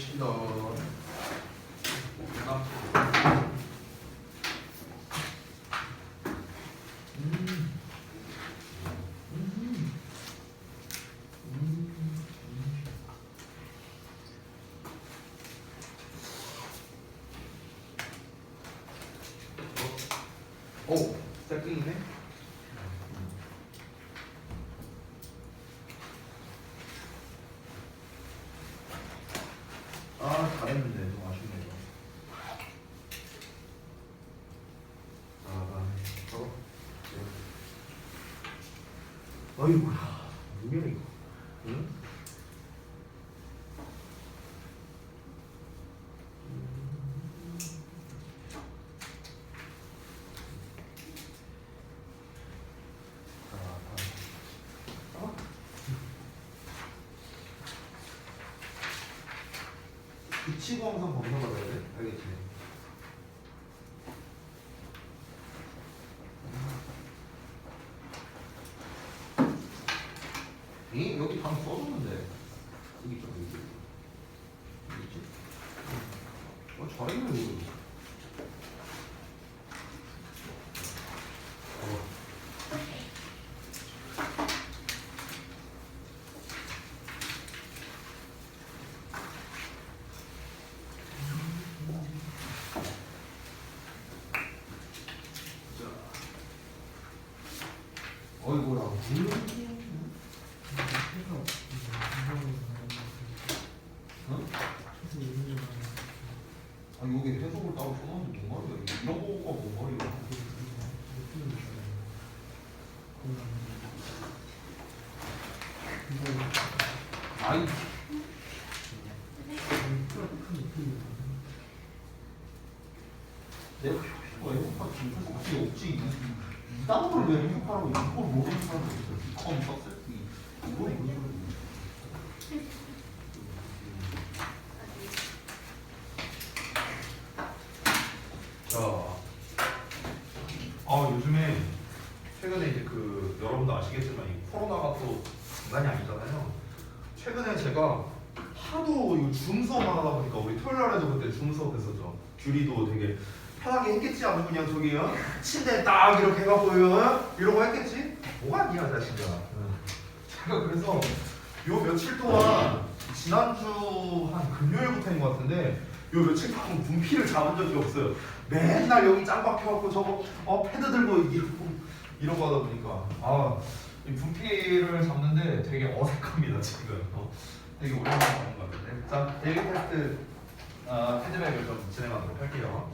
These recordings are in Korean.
봅시다. 오, 짝꿍이네. 아, 잘했는데 좀 아쉽네요. 어이구야, 뭐야 이거? 응? 규칙 항상 검사 받아야 돼? 알겠지? 이 여기 방 써줬는데 여기 좀 여기 있지? 잘했네 이거. 어이구야. 아 여기 해석을 따로 써놨는데 뭔 말이야? 이런 거가 뭔 말이야? 아이. 내가 해석할 진짜 없지. 이 단어를 왜 해석하라고 이걸 모르는 사람이 있어? 처음 썼을 때 이걸 모르는. 자, 요즘에 최근에 이제 그 여러분도 아시겠지만 이 코로나가 또 장난이 아니잖아요. 최근에 제가 하도 이거 줌 수업만 하다 보니까 우리 토요일 날에도 그때 줌 수업 했었죠. 규리도 되게 편하게 했겠지 아주 그냥 저기요 침대에 딱 이렇게 해갖고요 이러고 했겠지? 뭐가 아니야 자식아. 제가 그래서 요 며칠 동안 지난주 한 금요일부터인 것 같은데 요 며칠 동안 분필을 잡은 적이 없어요. 맨날 여기 짱 박혀갖고 저거 패드 들고 이러고 하다 보니까 이 분필을 잡는데 되게 어색합니다 지금. 되게 오랜만에 잡은 것 같은데. 자, 데일리 테스트 피드백을 좀 진행하도록 할게요.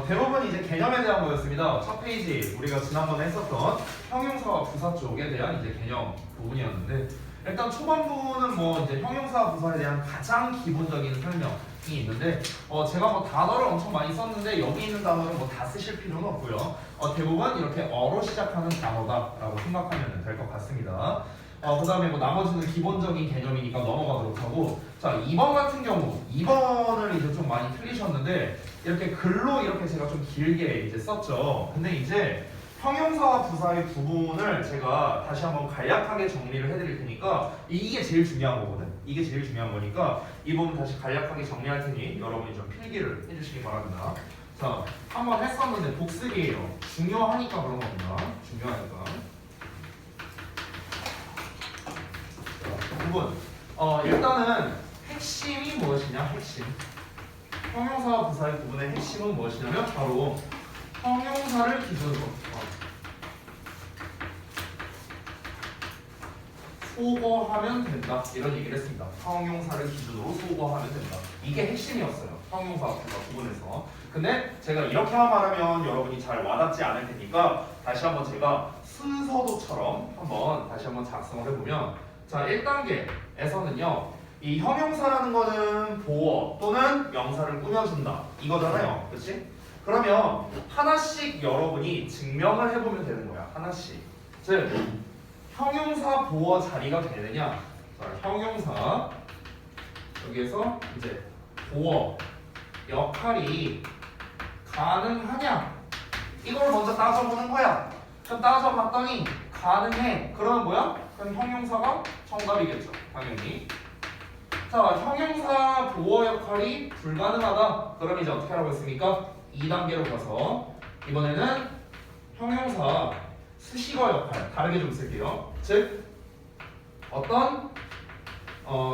대부분 이제 개념에 대한 거였습니다. 첫 페이지 우리가 지난번에 했었던 형용사와 부사 쪽에 대한 이제 개념 부분이었는데 일단 초반부는 뭐 이제 형용사 부사에 대한 가장 기본적인 설명이 있는데 제가 뭐 단어를 엄청 많이 썼는데 여기 있는 단어를 뭐 다 쓰실 필요는 없고요. 대부분 이렇게 어로 시작하는 단어다라고 생각하면 될 것 같습니다. 그 다음에 뭐 나머지는 기본적인 개념이니까 넘어가도록 하고 자 2번 같은 경우 2번을 이제 좀 많이 틀리셨는데 이렇게 글로 이렇게 제가 좀 길게 이제 썼죠. 근데 이제 형용사와 부사의 부분을 제가 다시 한번 간략하게 정리를 해드릴 테니까 이게 제일 중요한 거거든. 이게 제일 중요한 거니까 이 부분 다시 간략하게 정리할 테니 여러분이 좀 필기를 해주시기 바랍니다. 자, 한번 했었는데 복습이에요. 중요하니까 그런 겁니다. 중요하니까. 자, 부분. 일단은 핵심이 무엇이냐? 핵심. 형용사와 부사의 부분의 핵심은 무엇이냐면 바로 형용사를 기준으로 소거하면 된다 이런 얘기를 했습니다. 형용사를 기준으로 소거하면 된다. 이게 핵심이었어요. 형용사 부사 부분에서. 근데 제가 이렇게만 말하면 여러분이 잘 와닿지 않을 테니까 다시 한번 제가 순서도처럼 한번 다시 한번 작성을 해보면 자 1단계에서는요 이 형용사라는 거는 보어 또는 명사를 꾸며준다 이거잖아요. 그렇지? 그러면 하나씩 여러분이 증명을 해보면 되는 거야. 하나씩. 즉 형용사 보어 자리가 되느냐? 자, 형용사 여기에서 이제 보어 역할이 가능하냐? 이걸 먼저 따져보는 거야. 그럼 따져봤더니 가능해. 그러면 뭐야? 그럼 형용사가 정답이겠죠. 당연히. 자, 형용사 보어 역할이 불가능하다. 그럼 이제 어떻게 하라고 했습니까? 2단계로 가서 이번에는 형용사 수식어 역할 다르게 좀 쓸게요. 즉 어떤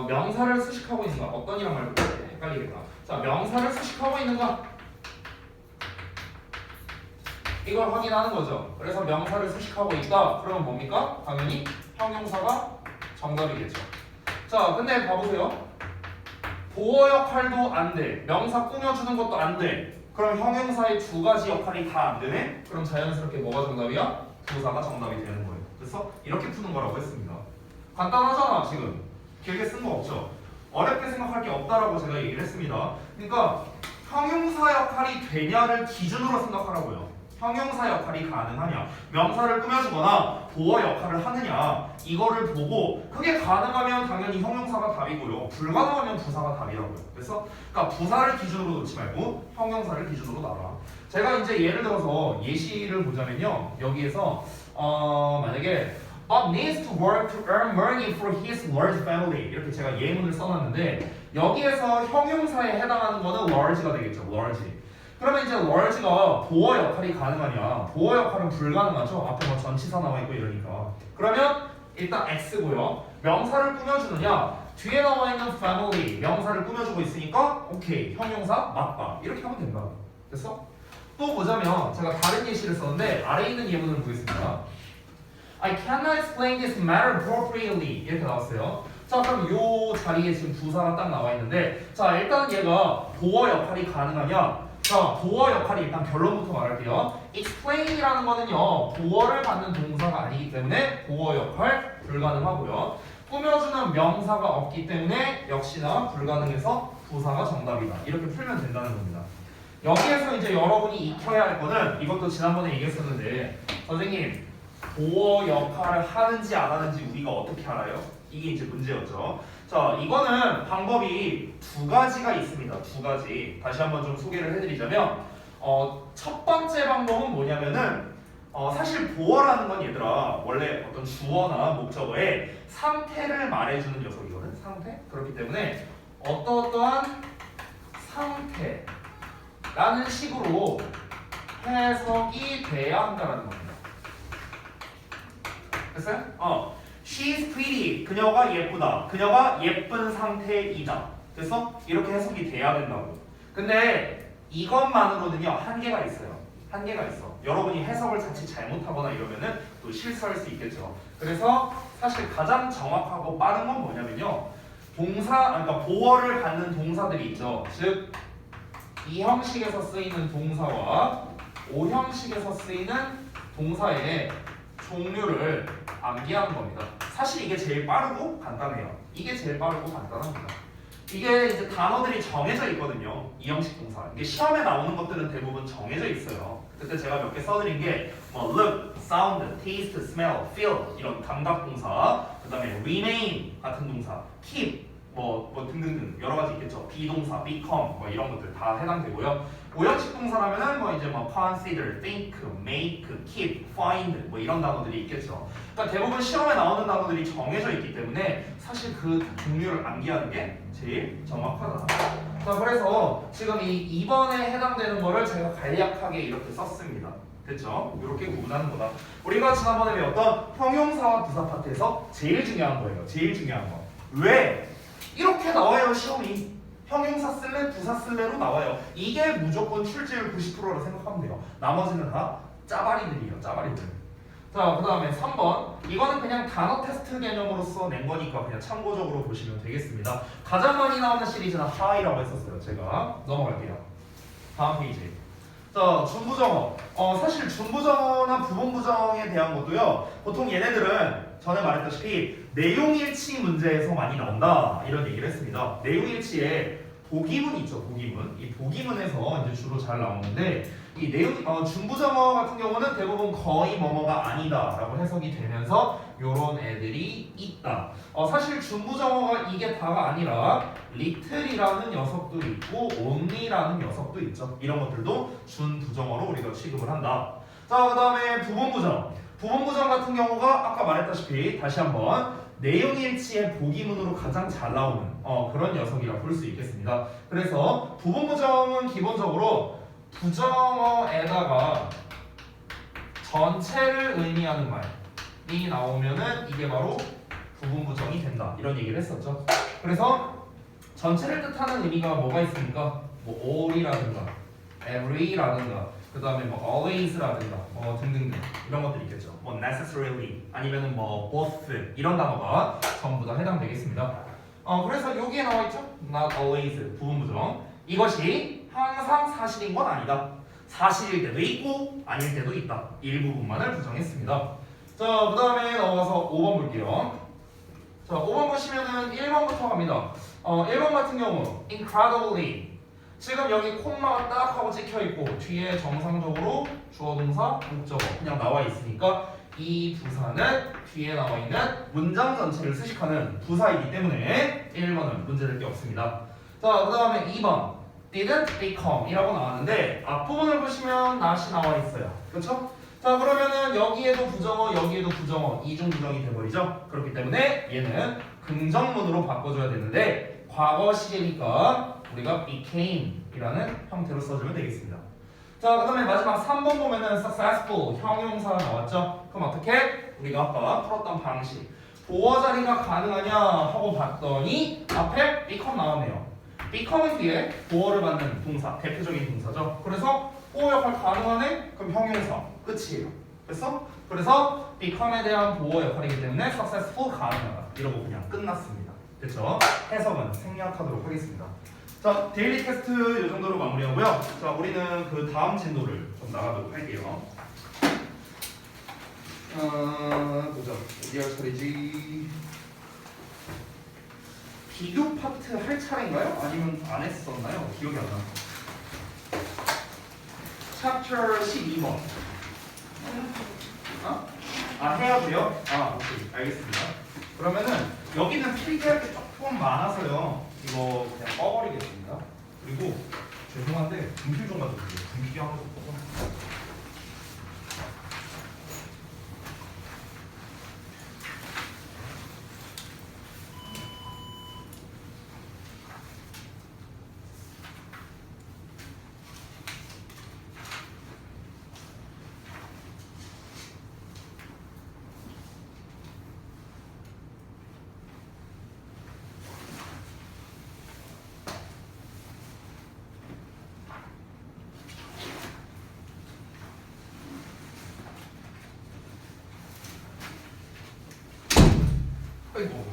명사를 수식하고 있는가? 어떤이란 말도 헷갈리겠다. 자, 명사를 수식하고 있는가? 이걸 확인하는 거죠. 그래서 명사를 수식하고 있다. 그러면 뭡니까? 당연히 형용사가 정답이겠죠. 자, 근데 봐보세요. 보어 역할도 안 돼. 명사 꾸며주는 것도 안 돼. 그럼 형용사의 두 가지 역할이 다 안 되네? 그럼 자연스럽게 뭐가 정답이야? 부사가 정답이 되는 거예요. 그래서 이렇게 푸는 거라고 했습니다. 간단하잖아, 지금. 길게 쓴 거 없죠? 어렵게 생각할 게 없다라고 제가 얘기를 했습니다. 그러니까 형용사 역할이 되냐를 기준으로 생각하라고요. 형용사 역할이 가능하냐, 명사를 꾸며주거나 보어 역할을 하느냐, 이거를 보고 그게 가능하면 당연히 형용사가 답이고요. 불가능하면 부사가 답이라고요. 그래서 그러니까 부사를 기준으로 놓지 말고 형용사를 기준으로 놔라. 제가 이제 예를 들어서 예시를 보자면요. 여기에서 만약에 Bob needs to work to earn money for his large family 이렇게 제가 예문을 써놨는데 여기에서 형용사에 해당하는 거는 large가 되겠죠. large. 그러면 이제 large가 보어 역할이 가능하냐? 보어 역할은 불가능하죠. 앞에 뭐 전치사 나와 있고 이러니까. 그러면 일단 X고요. 명사를 꾸며주느냐? 뒤에 나와 있는 family 명사를 꾸며주고 있으니까 오케이 형용사 맞다. 이렇게 하면 된다. 됐어? 또 보자면 제가 다른 예시를 썼는데 아래에 있는 예문을 보겠습니다. I cannot explain this matter appropriately 이렇게 나왔어요. 자, 그럼 요 자리에 지금 부사가 딱 나와 있는데 자, 일단 얘가 보어 역할이 가능하냐? 자, 보어 역할이 일단 결론부터 말할게요. explain이라는 거는요, 보어를 받는 동사가 아니기 때문에 보어 역할 불가능하고요. 꾸며주는 명사가 없기 때문에 역시나 불가능해서 부사가 정답이다. 이렇게 풀면 된다는 겁니다. 여기에서 이제 여러분이 익혀야 할 거는 이것도 지난번에 얘기했었는데 선생님, 보어 역할을 하는지 안 하는지 우리가 어떻게 알아요? 이게 이제 문제였죠. 자, 이거는 방법이 두 가지가 있습니다. 두 가지. 다시 한번 좀 소개를 해드리자면 첫 번째 방법은 뭐냐면은 사실 보어라는 건 얘들아 원래 어떤 주어나 목적어의 상태를 말해주는 녀석이거든. 상태? 그렇기 때문에 어떠한 상태라는 식으로 해석이 돼야 한다는 겁니다. 됐어요? She's pretty. 그녀가 예쁘다. 그녀가 예쁜 상태이다. 그래서 이렇게 해석이 돼야 된다고. 근데 이것만으로는요 한계가 있어요. 한계가 있어. 여러분이 해석을 자칫 잘못하거나 이러면은 또 실수할 수 있겠죠. 그래서 사실 가장 정확하고 빠른 건 뭐냐면요. 그러니까 보어를 받는 동사들이 있죠. 즉 이 형식에서 쓰이는 동사와 O 형식에서 쓰이는 동사의 종류를 암기하는 겁니다. 사실 이게 제일 빠르고 간단해요. 이게 제일 빠르고 간단합니다. 이게 이제 단어들이 정해져 있거든요. 이 형식 동사. 이게 시험에 나오는 것들은 대부분 정해져 있어요. 그때 제가 몇 개 써드린 게 뭐 look, sound, taste, smell, feel 이런 감각 동사, 그다음에 remain 같은 동사, keep 뭐 등등등 여러 가지 있겠죠. 비동사, become 뭐 이런 것들 다 해당되고요. 오형식 동사라면은 뭐 이제 뭐 consider, think, make, keep, find 뭐 이런 단어들이 있겠죠. 그러니까 대부분 시험에 나오는 단어들이 정해져 있기 때문에 사실 그 종류를 암기하는 게 제일 정확하다. 자, 그래서 지금 이 2번에 해당되는 거를 제가 간략하게 이렇게 썼습니다. 됐죠? 이렇게 구분하는 거다. 우리가 지난번에 배웠던 형용사와 부사 파트에서 제일 중요한 거예요. 제일 중요한 거. 왜? 이렇게 나와요 시험이. 형용사 쓸래 부사 쓸래로 나와요. 이게 무조건 출제율 90%라 생각하면 돼요. 나머지는 다 짜바리들이에요. 짜바리들. 자, 그 다음에 3번. 이거는 그냥 단어 테스트 개념으로서 낸 거니까 그냥 참고적으로 보시면 되겠습니다. 가장 많이 나오는 시리즈는 하이라고 했었어요. 제가 넘어갈게요. 다음 페이지. 자, 준부정어. 사실 준부정어나 부분부정에 대한 것도요. 보통 얘네들은 전에 말했다시피 내용일치 문제에서 많이 나온다 이런 얘기를 했습니다. 내용일치에 보기문 있죠. 보기문. 이 보기문에서 이제 주로 잘 나오는데 이 내용 준부정어 같은 경우는 대부분 거의 뭐뭐가 아니다라고 해석이 되면서 요런 애들이 있다. 사실 준부정어가 이게 다가 아니라 little이라는 녀석도 있고 only라는 녀석도 있죠. 이런 것들도 준부정어로 우리가 취급을 한다. 자, 그 다음에 부분부정. 부분부정 같은 경우가 아까 말했다시피 다시 한번 내용일치의 보기문으로 가장 잘 나오는 그런 녀석이라 볼 수 있겠습니다. 그래서 부분부정은 기본적으로 부정어에다가 전체를 의미하는 말이 나오면은 이게 바로 부분부정이 된다. 이런 얘기를 했었죠. 그래서 전체를 뜻하는 의미가 뭐가 있습니까? 뭐 all이라든가 every라든가 그 다음에 뭐 always라든가 등등등 이런 것들이 있겠죠. 뭐 necessarily 아니면은 뭐 both 이런 단어가 전부 다 해당되겠습니다. 그래서 여기에 나와 있죠. not always 부분부정. 이것이 항상 사실인 건 아니다. 사실일 때도 있고 아닐 때도 있다. 일부분만을 부정했습니다. 자, 그 다음에 넘어가서 5번 볼게요. 자, 5번 보시면은 1번부터 갑니다. 1번 같은 경우 incredibly 지금 여기 콤마가 딱 하고 찍혀 있고 뒤에 정상적으로 주어 동사 목적어 그냥 나와 있으니까 이 부사는 뒤에 나와 있는 문장 전체를 수식하는 부사이기 때문에 1번은 문제될 게 없습니다. 자, 그 다음에 2번 didn't become 이라고 나왔는데 앞부분을 보시면 not이 나와 있어요. 그렇죠? 자, 그러면은 여기에도 부정어 여기에도 부정어 이중 부정이 돼버리죠. 그렇기 때문에 얘는 긍정문으로 바꿔줘야 되는데 과거 시제니까 우리가 became 이라는 형태로 써주면 되겠습니다. 자, 그 다음에 마지막 3번 보면은 successful 형용사 나왔죠? 그럼 어떻게? 우리가 아까 풀었던 방식 보어 자리가 가능하냐 하고 봤더니 앞에 become 나왔네요. become은 뒤에 보어를 받는 동사, 대표적인 동사죠. 그래서 보어 역할 가능하네? 그럼 형용사 끝이에요. 됐어? 그래서 become에 대한 보어 역할이기 때문에 successful 가능하다. 이러고 그냥 끝났습니다. 됐죠? 해석은 생략하도록 하겠습니다. 자, 데일리 테스트 이 정도로 마무리하고요. 자, 우리는 그 다음 진도를 좀 나가도록 할게요. 보자. 어디 할 차례지? 비교 파트 할 차례인가요? 아니면 안 했었나요? 기억이 안 나요. 챕터 12번. 해야 돼요? 오케이. 알겠습니다. 그러면은 여기는 필기할 게 조금 많아서요. 이거 그냥 꺼버리겠습니다. 그리고 죄송한데 분필 좀 가져주세요. 분필이 하나도 없어서. 아이고.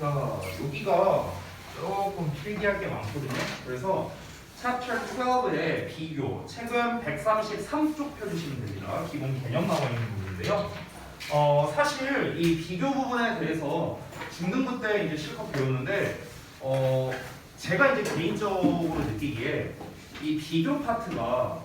자, 여기가 조금 필기할 게 많거든요. 그래서 Chapter 12의 비교, 책은 133쪽 펴주시면 됩니다. 기본 개념 나와 있는 부분인데요. 사실 이 비교 부분에 대해서 중등부 때 이제 실컷 배웠는데, 제가 이제 개인적으로 느끼기에 이 비교 파트가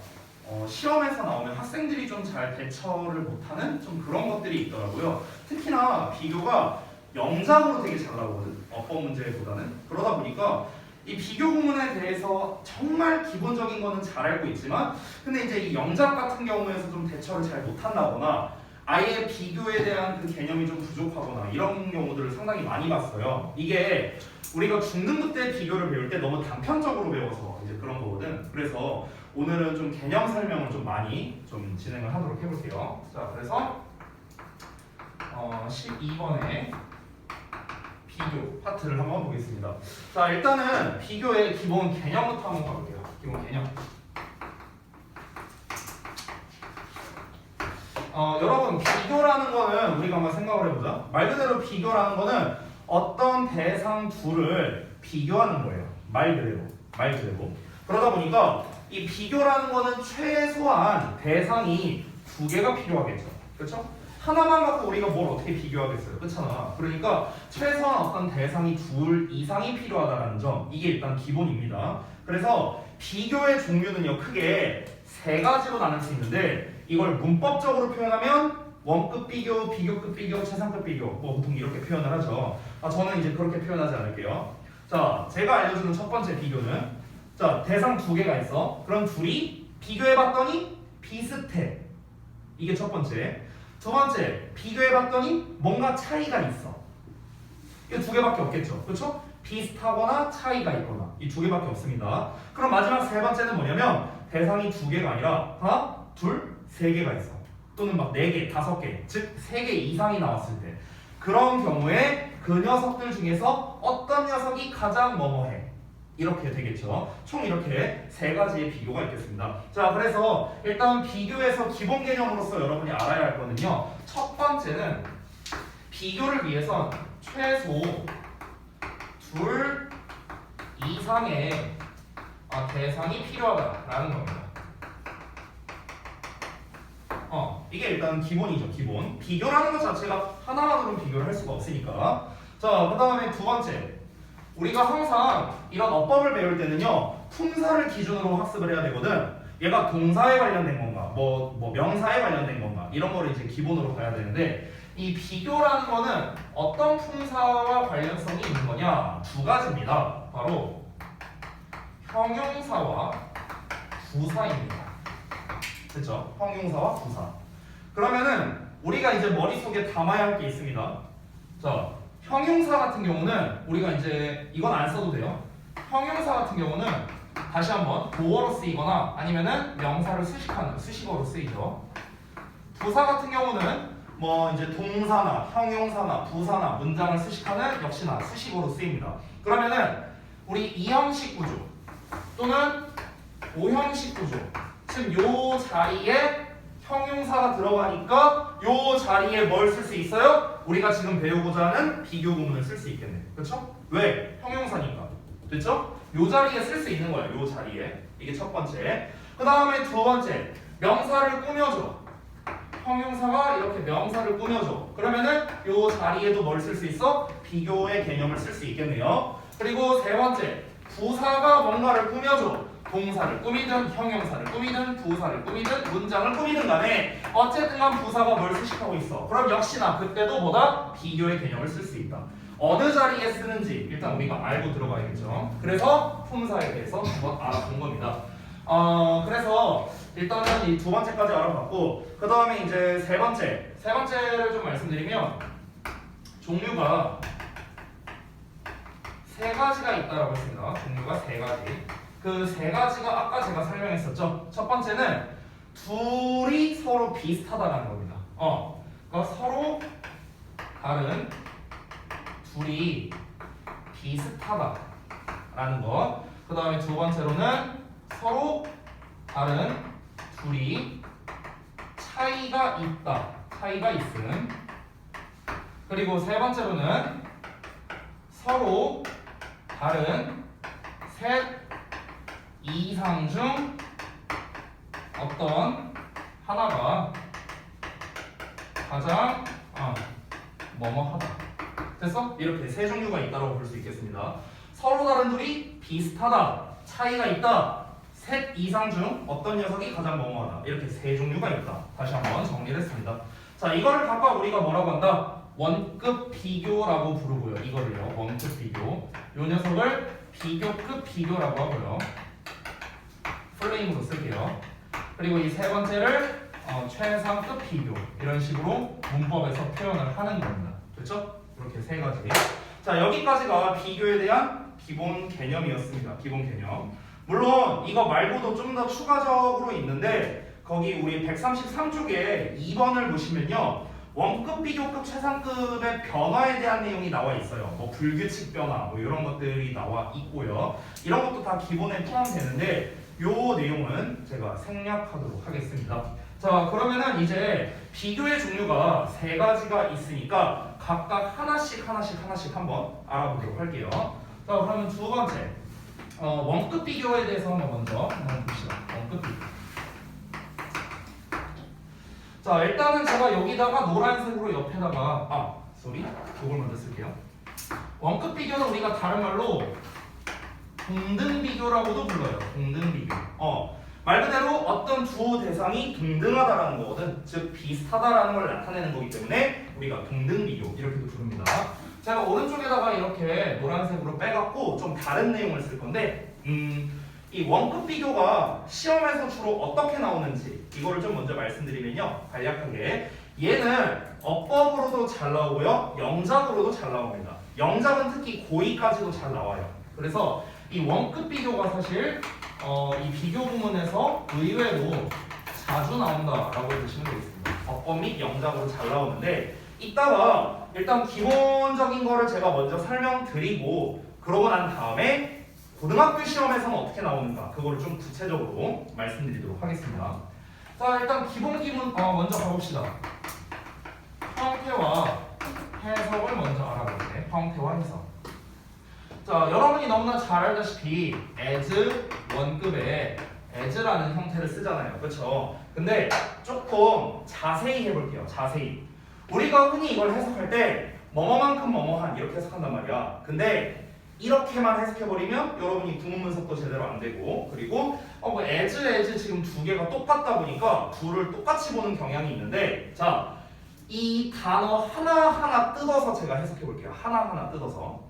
시험에서 나오면 학생들이 좀 잘 대처를 못하는 좀 그런 것들이 있더라고요. 특히나 비교가 영작으로 되게 잘 나오거든. 어법 문제보다는. 그러다 보니까 이 비교 구문에 대해서 정말 기본적인 거는 잘 알고 있지만 근데 이제 이 영작 같은 경우에서 좀 대처를 잘 못한다거나 아예 비교에 대한 그 개념이 좀 부족하거나 이런 경우들을 상당히 많이 봤어요. 이게 우리가 중등부 때 비교를 배울 때 너무 단편적으로 배워서 이제 그런 거거든. 그래서 오늘은 좀 개념 설명을 좀 많이 좀 진행을 하도록 해볼게요. 자, 그래서 12번에 비교 파트를 한번 보겠습니다. 자, 일단은 비교의 기본 개념부터 한번 가볼게요. 기본 개념. 여러분, 비교라는 거는 우리가 한번 생각을 해보자. 말 그대로 비교라는 거는 어떤 대상 둘을 비교하는 거예요. 말 그대로. 그러다 보니까 이 비교라는 거는 최소한 대상이 두 개가 필요하겠죠. 그렇죠? 하나만 갖고 우리가 뭘 어떻게 비교하겠어요. 그렇잖아. 그러니까 최소한 어떤 대상이 둘 이상이 필요하다는 점, 이게 일단 기본입니다. 그래서 비교의 종류는요, 크게 세 가지로 나눌 수 있는데 이걸 문법적으로 표현하면 원급 비교, 비교급 비교, 최상급 비교 뭐 보통 이렇게 표현을 하죠. 저는 이제 그렇게 표현하지 않을게요. 자, 제가 알려주는 첫 번째 비교는 자, 대상 두 개가 있어. 그럼 둘이 비교해봤더니 비슷해. 이게 첫 번째. 두 번째, 비교해봤더니 뭔가 차이가 있어. 이 두 개밖에 없겠죠. 그렇죠? 비슷하거나 차이가 있거나 이 두 개밖에 없습니다. 그럼 마지막 세 번째는 뭐냐면 대상이 두 개가 아니라 하나, 둘, 세 개가 있어. 또는 막 네 개, 다섯 개, 즉 세 개 이상이 나왔을 때 그런 경우에 그 녀석들 중에서 어떤 녀석이 가장 뭐뭐해. 이렇게 되겠죠. 총 이렇게 세 가지의 비교가 있겠습니다. 자, 그래서 일단 비교에서 기본 개념으로서 여러분이 알아야 할 거는요. 첫 번째는 비교를 위해선 최소 둘 이상의 대상이 필요하다라는 겁니다. 이게 일단 기본이죠. 기본. 비교라는 것 자체가 하나만으로는 비교를 할 수가 없으니까. 자, 그 다음에 두 번째. 우리가 항상 이런 어법을 배울 때는요, 품사를 기준으로 학습을 해야 되거든. 얘가 동사에 관련된 건가, 뭐 명사에 관련된 건가, 이런 거를 이제 기본으로 봐야 되는데, 이 비교라는 거는 어떤 품사와 관련성이 있는 거냐? 두 가지입니다. 바로 형용사와 부사입니다. 그렇죠? 형용사와 부사. 그러면은 우리가 이제 머릿속에 담아야 할 게 있습니다. 자, 형용사 같은 경우는 우리가 이제 이건 안 써도 돼요. 형용사 같은 경우는 다시 한번 보어로 쓰이거나 아니면은 명사를 수식하는 수식어로 쓰이죠. 부사 같은 경우는 뭐 이제 동사나 형용사나 부사나 문장을 수식하는 역시나 수식어로 쓰입니다. 그러면은 우리 이형식 구조 또는 오형식 구조, 즉 요 자리에 형용사가 들어가니까 요 자리에 뭘 쓸 수 있어요? 우리가 지금 배우고자 하는 비교 구문을 쓸 수 있겠네. 그렇죠? 왜? 형용사니까. 됐죠? 요 자리에 쓸 수 있는 거예요. 요 자리에. 이게 첫 번째. 그 다음에 두 번째. 명사를 꾸며줘. 형용사가 이렇게 명사를 꾸며줘. 그러면은 요 자리에도 뭘 쓸 수 있어? 비교의 개념을 쓸 수 있겠네요. 그리고 세 번째. 부사가 뭔가를 꾸며줘. 동사를 꾸미든 형용사를 꾸미든 부사를 꾸미든 문장을 꾸미든 간에 어쨌든 간 부사가 뭘 수식하고 있어. 그럼 역시나 그때도 뭐다? 비교의 개념을 쓸 수 있다. 어느 자리에 쓰는지 일단 우리가 알고 들어가야겠죠. 그래서 품사에 대해서 한번 알아본 겁니다. 그래서 일단은 이 두 번째까지 알아봤고 그 다음에 이제 세 번째를 좀 말씀드리면 종류가 세 가지가 있다라고 했습니다. 종류가 세 가지. 그 세 가지가 아까 제가 설명했었죠. 첫 번째는 둘이 서로 비슷하다는 겁니다. 그러니까 서로 다른 둘이 비슷하다라는 것. 그 다음에 두 번째로는 서로 다른 둘이 차이가 있다. 차이가 있음. 그리고 세 번째로는 서로 다른 셋 이상 중 어떤 하나가 가장 뭐뭐하다. 됐어? 이렇게 세 종류가 있다고 볼 수 있겠습니다. 서로 다른 둘이 비슷하다, 차이가 있다, 셋 이상 중 어떤 녀석이 가장 뭐뭐하다. 이렇게 세 종류가 있다. 다시 한번 정리를 했습니다. 자, 이거를 각각 우리가 뭐라고 한다? 원급 비교라고 부르고요. 이거를요, 원급 비교. 요 녀석을 비교급 비교라고 하고요. 플레임으로 쓸게요. 그리고 이 세 번째를 최상급 비교, 이런 식으로 문법에서 표현을 하는 겁니다. 됐죠? 이렇게 세 가지. 자, 여기까지가 비교에 대한 기본 개념이었습니다. 기본 개념. 물론 이거 말고도 좀 더 추가적으로 있는데 거기 우리 133쪽에 2번을 보시면요, 원급, 비교급, 최상급의 변화에 대한 내용이 나와 있어요. 뭐 불규칙 변화, 뭐 이런 것들이 나와 있고요. 이런 것도 다 기본에 포함되는데 요 내용은 제가 생략하도록 하겠습니다. 자, 그러면은 이제 비교의 종류가 세 가지가 있으니까 각각 하나씩 한번 알아보도록 할게요. 자, 그러면 두 번째, 원급 비교에 대해서 먼저 한번 봅시다. 원급 비교. 자, 일단은 제가 여기다가 노란색으로 옆에다가 이걸 먼저 쓸게요. 원급 비교는 우리가 다른 말로 동등 비교라고도 불러요. 동등 비교. 말 그대로 어떤 두 대상이 동등하다라는 거거든. 즉 비슷하다라는 걸 나타내는 거기 때문에 우리가 동등 비교 이렇게도 부릅니다. 제가 오른쪽에다가 이렇게 노란색으로 빼갖고 좀 다른 내용을 쓸 건데 이 원급 비교가 시험에서 주로 어떻게 나오는지 이거를 좀 먼저 말씀드리면요. 간략하게 얘는 어법으로도 잘 나오고요. 영작으로도 잘 나옵니다. 영작은 특히 고2까지도 잘 나와요. 그래서 이 원급 비교가 사실 이 비교 부문에서 의외로 자주 나온다라고 보시면 되겠습니다. 어법 및 영작으로 잘 나오는데 이따가 일단 기본적인 거를 제가 먼저 설명드리고 그러고 난 다음에 고등학교 시험에서는 어떻게 나오는가 그거를 좀 구체적으로 말씀드리도록 하겠습니다. 자 일단 기본 먼저 가봅시다. 형태와 해석을 먼저 알아볼게요. 형태와 해석. 자 여러분이 너무나 잘 알다시피 as 원급에 as라는 형태를 쓰잖아요. 그렇죠? 근데 조금 자세히 해볼게요. 자세히. 우리가 흔히 이걸 해석할 때 뭐뭐만큼 뭐뭐한 이렇게 해석한단 말이야. 근데 이렇게만 해석해버리면 여러분이 구문 분석도 제대로 안 되고 그리고 뭐 as 지금 두 개가 똑같다 보니까 둘을 똑같이 보는 경향이 있는데 자 이 단어 하나하나 뜯어서 제가 해석해볼게요. 하나하나 뜯어서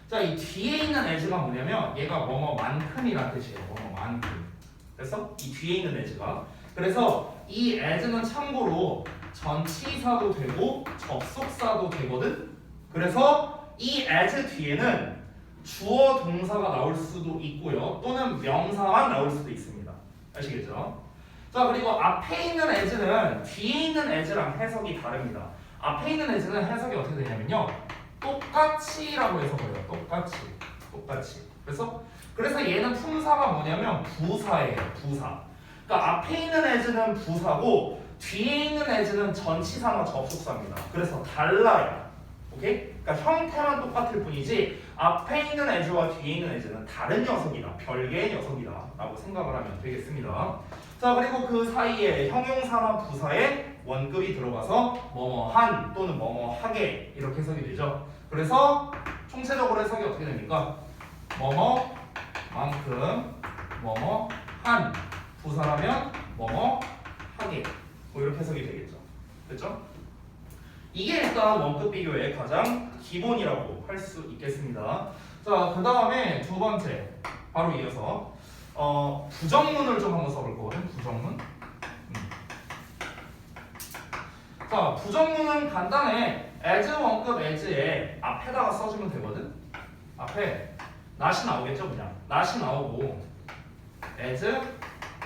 자 이 뒤에 있는 as가 뭐냐면 얘가 뭐뭐만큼이라는 뜻이에요. 뭐뭐만큼 그래서 이 뒤에 있는 as가 그래서 이 as는 참고로 전치사도 되고 접속사도 되거든. 그래서 이 as 뒤에는 주어 동사가 나올 수도 있고요. 또는 명사만 나올 수도 있습니다. 아시겠죠? 자 그리고 앞에 있는 as는 뒤에 있는 as랑 해석이 다릅니다. 앞에 있는 as는 해석이 어떻게 되냐면요. 똑같이라고 해석해요. 똑같이. 그래서 얘는 품사가 뭐냐면 부사예요. 부사. 그러니까 앞에 있는 as는 부사고 뒤에 있는 as는 전치사나 접속사입니다. 그래서 달라요. 오케이? 그러니까 형태만 똑같을 뿐이지 앞에 있는 as와 뒤에 있는 as는 다른 녀석이다. 별개의 녀석이다. 라고 생각을 하면 되겠습니다. 자 그리고 그 사이에 형용사나 부사에 원급이 들어가서 뭐뭐한 또는 뭐뭐하게 이렇게 해석이 되죠. 그래서 총체적으로 해석이 어떻게 됩니까? 뭐뭐만큼 뭐뭐한 부사라면 뭐뭐하게 뭐 이렇게 해석이 되겠죠. 됐죠? 이게 일단 원급 비교의 가장 기본이라고 할 수 있겠습니다. 자, 그 다음에 두 번째 바로 이어서 부정문을 좀 한번 써볼 거거든. 부정문. 자, 부정문은 간단해. as 원급 as에 앞에다가 써주면 되거든. 앞에 not이 나오겠죠, 그냥. not이 나오고 as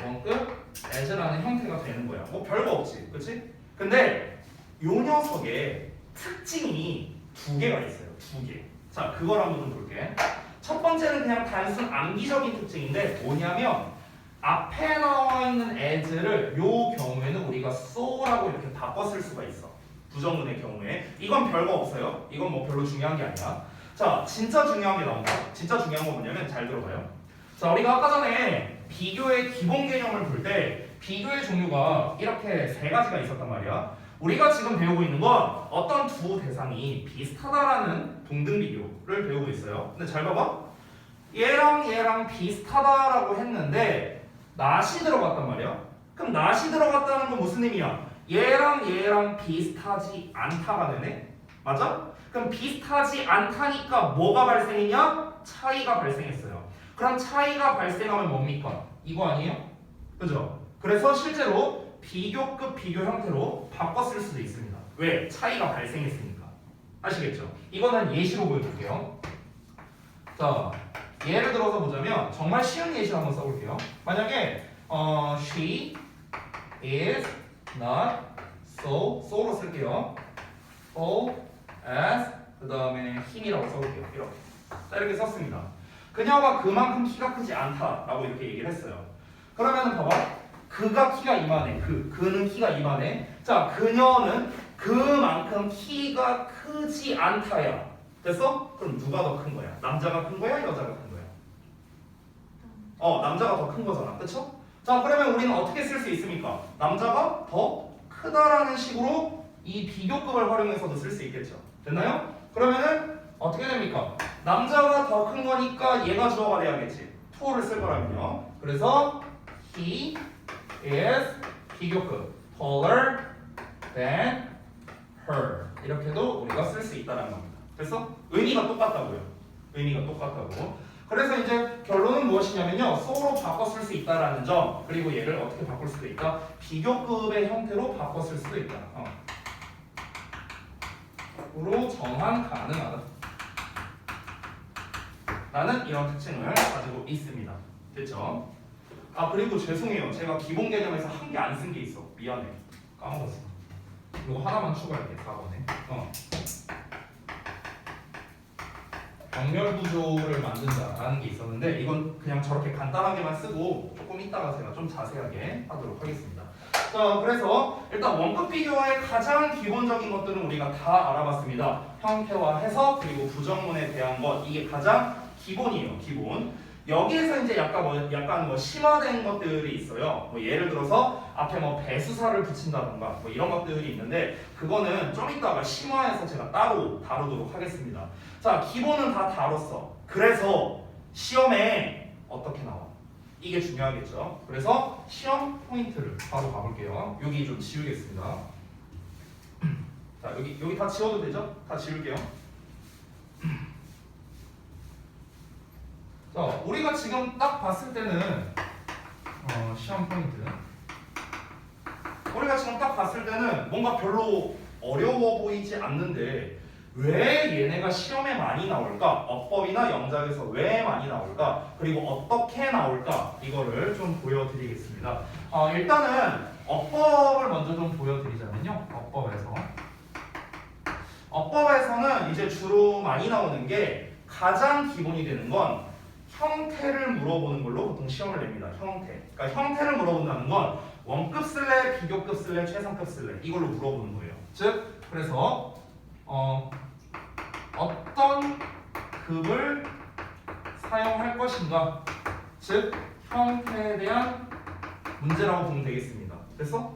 원급 as라는 형태가 되는 거야. 뭐 별거 없지, 그렇지? 근데 요 녀석의 특징이 두 개가 있어요. 두 개. 자, 그걸 한번 좀 볼게. 첫 번째는 그냥 단순 암기적인 특징인데 뭐냐면 앞에 나와 있는 as를 요 경우에는 우리가 so라고 이렇게 바꿔 쓸 수가 있어. 부정문의 경우에. 이건 별거 없어요. 이건 뭐 별로 중요한 게 아니야. 자, 진짜 중요한 게 나온다. 진짜 중요한 건 뭐냐면 잘 들어봐요. 자, 우리가 아까 전에 비교의 기본 개념을 볼 때 비교의 종류가 이렇게 세 가지가 있었단 말이야. 우리가 지금 배우고 있는 건 어떤 두 대상이 비슷하다라는 동등 비교를 배우고 있어요. 근데 잘 봐봐. 얘랑 비슷하다라고 했는데 not이 들어갔단 말이야. 그럼 not이 들어갔다는 건 무슨 의미야? 얘랑 비슷하지 않다가 되네. 맞아? 그럼 비슷하지 않다니까 뭐가 발생했냐? 차이가 발생했어요. 그럼 차이가 발생하면 뭡니까? 이거 아니에요? 그죠? 그래서 실제로 비교급 비교 형태로 바꿔 쓸 수도 있습니다. 왜? 차이가 발생했으니까. 아시겠죠? 이거는 예시로 보여줄게요. 자, 예를 들어서 보자면 정말 쉬운 예시를 한번 써볼게요. 만약에 she is not so로 쓸게요. so as 그 다음에 him이라고 써볼게요. 이렇게. 자, 이렇게 썼습니다. 그녀가 그만큼 키가 크지 않다라고 이렇게 얘기를 했어요. 그러면은 봐봐. 그가 키가 이만해. 그는 키가 이만해. 자, 그녀는 그만큼 키가 크지 않다야. 됐어? 그럼 누가 더 큰 거야? 남자가 큰 거야? 여자가 큰 거야? 남자가 더 큰 거잖아. 그쵸? 자, 그러면 우리는 어떻게 쓸 수 있습니까? 남자가 더 크다라는 식으로 이 비교급을 활용해서도 쓸 수 있겠죠. 됐나요? 그러면은 어떻게 됩니까? 남자가 더 큰 거니까 얘가 주어가 돼야겠지. to를 쓸 거라면요. 그래서 he is 비교급 taller than her 이렇게도 우리가 쓸 수 있다는 겁니다. 그래서 의미가 똑같다고요. 의미가 똑같다고. 그래서 이제 결론은 무엇이냐면요. so로 바꿔 쓸 수 있다라는 점, 그리고 얘를 어떻게 바꿀 수도 있다? 비교급의 형태로 바꿔 쓸 수도 있다. 으로 정한 가능하다. 라는 이런 특징을 가지고 있습니다. 됐죠? 아 그리고 죄송해요. 제가 기본 개념에서 한 개 안 쓴 게 있어. 미안해. 까먹었어. 이거 하나만 추가할게. 4번에. 병렬 구조를 만든다라는 게 있었는데 이건 그냥 저렇게 간단하게만 쓰고 조금 이따가 제가 좀 자세하게 하도록 하겠습니다. 자, 그래서 일단 원급 비교의 가장 기본적인 것들은 우리가 다 알아봤습니다. 형태와 해석 그리고 부정문에 대한 것 이게 가장 기본이에요. 기본. 여기에서 이제 약간 심화된 것들이 있어요. 뭐 예를 들어서 앞에 뭐 배수사를 붙인다던가 뭐 이런 것들이 있는데 그거는 좀 이따가 심화해서 제가 따로 다루도록 하겠습니다. 자, 기본은 다 다뤘어. 그래서 시험에 어떻게 나와? 이게 중요하겠죠. 그래서 시험 포인트를 바로 가볼게요. 여기 좀 지우겠습니다. 자, 여기 다 지워도 되죠? 다 지울게요. 자, 우리가 지금 딱 봤을 때는 시험 포인트. 우리가 지금 딱 봤을 때는 뭔가 별로 어려워 보이지 않는데 왜 얘네가 시험에 많이 나올까? 어법이나 영작에서 왜 많이 나올까? 그리고 어떻게 나올까? 이거를 좀 보여드리겠습니다. 일단은 어법을 먼저 좀 보여드리자면요. 어법에서는 이제 주로 많이 나오는 게 가장 기본이 되는 건 형태를 물어보는 걸로 보통 시험을 냅니다. 형태. 그러니까 형태를 물어본다는 건 원급 쓸래, 비교급 쓸래, 최상급 쓸래 이걸로 물어보는 거예요. 즉, 그래서 어떤 급을 사용할 것인가, 즉 형태에 대한 문제라고 보면 되겠습니다. 됐어?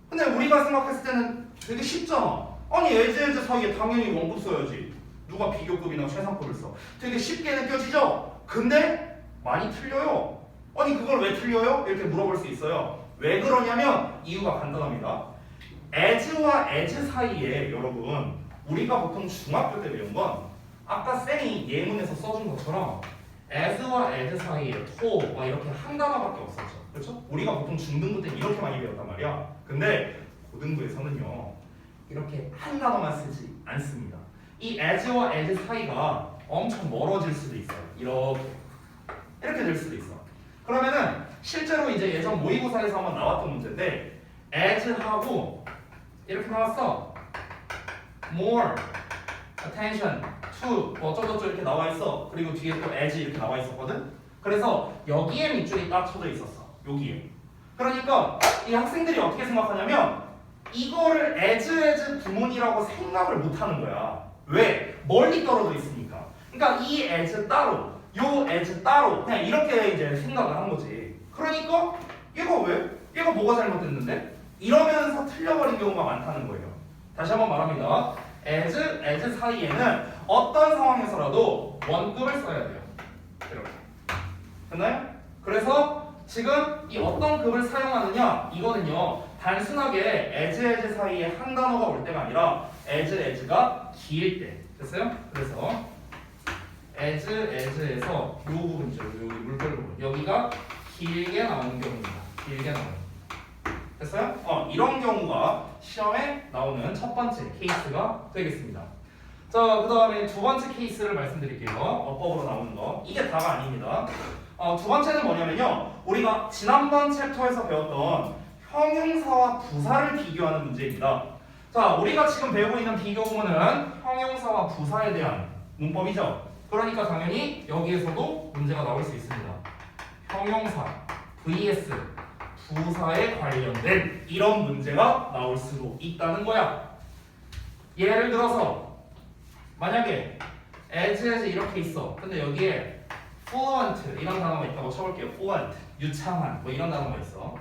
근데 우리가 생각했을 때는 되게 쉽잖아. 아니 예제 사이에 당연히 원급 써야지. 누가 비교급이나 최상급을 써? 되게 쉽게 느껴지죠? 근데 많이 틀려요. 아니 그걸 왜 틀려요? 이렇게 물어볼 수 있어요. 왜 그러냐면 이유가 간단합니다. as와 as 사이에 여러분 우리가 보통 중학교 때 배운 건 아까 쌤이 예문에서 써준 것처럼 as와 as 사이에 to 막 이렇게 한 단어밖에 없었죠. 그렇죠? 우리가 보통 중등부 때 이렇게 많이 배웠단 말이야. 근데 고등부에서는요 이렇게 한 단어만 쓰지 않습니다. 이 as와 as 사이가 엄청 멀어질 수도 있어요. 이렇게 될 수도 있어. 그러면은 실제로 이제 예전 모의고사에서 한번 나왔던 문제인데 as하고 이렇게 나왔어. more attention to 어쩌고저쩌고 이렇게 나와 있어. 그리고 뒤에 또 as 이렇게 나와 있었거든. 그래서 여기에 밑줄이 딱 쳐져 있었어. 여기에. 그러니까 이 학생들이 어떻게 생각하냐면 이거를 as 구문이라고 생각을 못 하는 거야. 왜? 멀리 떨어져 있으니까. 그러니까 이 as 따로, 요 as 따로 그냥 이렇게 이제 생각을 한 거지. 그러니까 얘가 왜? 얘가 뭐가 잘못됐는데? 이러면서 틀려버린 경우가 많다는 거예요. 다시 한번 말합니다. as 사이에는 어떤 상황에서라도 원급을 써야 돼요. 이렇게. 됐나요? 그래서 지금 이 어떤 급을 사용하느냐 이거는요 단순하게 as 사이에 한 단어가 올 때가 아니라 as가 길 때. 됐어요? 그래서 as에서 요 부분이죠. 여기 물결 부분. 여기가 길게 나오는 경우입니다. 길게 나오는. 됐어요? 이런 경우가 시험에 나오는 첫 번째 케이스가 되겠습니다. 자, 그 다음에 두 번째 케이스를 말씀드릴게요. 어법으로 나오는 거. 이게 다가 아닙니다. 두 번째는 뭐냐면요. 우리가 지난번 챕터에서 배웠던 형용사와 부사를 비교하는 문제입니다. 자, 우리가 지금 배우고 있는 비교구문은 형용사와 부사에 대한 문법이죠. 그러니까 당연히 여기에서도 문제가 나올 수 있습니다. 형용사 vs 부사에 관련된 이런 문제가 나올 수도 있다는 거야. 예를 들어서 만약에 as 이렇게 있어. 근데 여기에 fluent 이런 단어가 있다고 쳐볼게요. fluent, 유창한 뭐 이런 단어가 있어.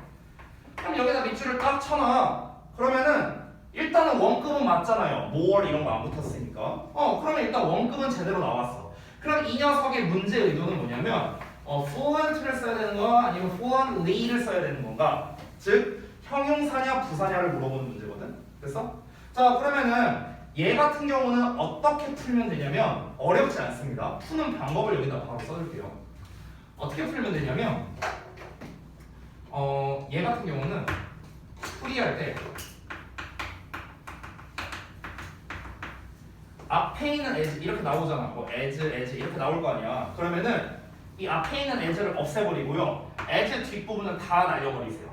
그럼 여기다 밑줄을 딱 쳐놔. 그러면은 일단은 원급은 맞잖아요. more 이런 거 안 붙었으니까. 그러면 일단 원급은 제대로 나왔어. 그럼 이 녀석의 문제 의도는 뭐냐면 fluent를 써야 되는 거 아니면 fluently를 써야 되는 건가? 즉 형용사냐 부사냐를 물어보는 문제거든. 됐어? 자, 그러면은 얘 같은 경우는 어떻게 풀면 되냐면 어렵지 않습니다. 푸는 방법을 여기다 바로 써줄게요. 어떻게 풀면 되냐면 얘 같은 경우는 풀이할 때 앞에 있는 as 이렇게 나오잖아. 뭐 as 이렇게 나올 거 아니야. 그러면은 이 앞에 있는 as를 없애버리고요. as 뒷부분은 다 날려버리세요.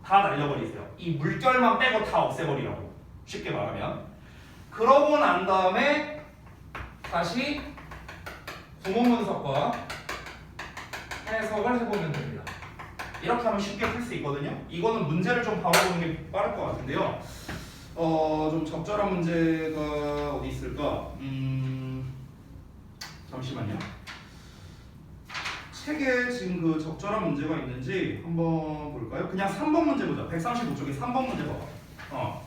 다 날려버리세요. 이 물결만 빼고 다 없애버리라고. 쉽게 말하면. 그러고 난 다음에 다시 구문분석과 해석을 해보면 됩니다. 이렇게 하면 쉽게 풀 수 있거든요. 이거는 문제를 좀 바로 보는 게 빠를 것 같은데요. 좀 적절한 문제가 어디 있을까? 잠시만요. 책에 지금 그 적절한 문제가 있는지 한번 볼까요? 그냥 3번 문제 보자. 135쪽에 3번 문제 봐봐.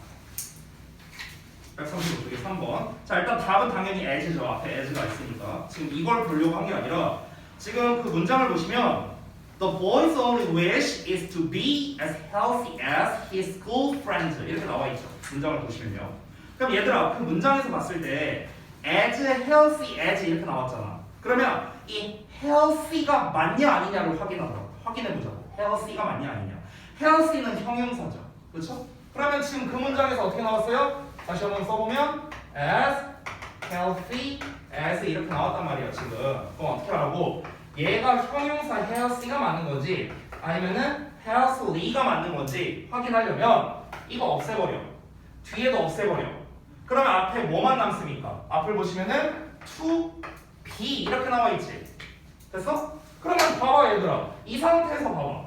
135쪽에 3번. 자, 일단 답은 당연히 as죠. 앞에 as가 있으니까. 지금 이걸 보려고 한 게 아니라 지금 그 문장을 보시면 The boy's only wish is to be as healthy as his school friends. 이렇게 나와 있죠. 문장을 보시면요. 그럼 얘들아, 그 문장에서 봤을 때 as healthy as 이렇게 나왔잖아. 그러면 이 healthy가 맞냐 아니냐를 확인해보자고. healthy가 맞냐 아니냐. healthy는 형용사죠. 그렇죠? 그러면 지금 그 문장에서 어떻게 나왔어요? 다시 한번 써보면 as healthy as 이렇게 나왔단 말이야 지금. 그럼 어떻게 하라고? 얘가 형용사 healthy가 맞는 건지 아니면은 healthly가 맞는 건지 확인하려면 이거 없애버려. 뒤에도 없애버려. 그러면 앞에 뭐만 남습니까? 앞을 보시면은 to be 이렇게 나와 있지. 됐어? 그러면 봐봐 얘들아. 이 상태에서 봐봐.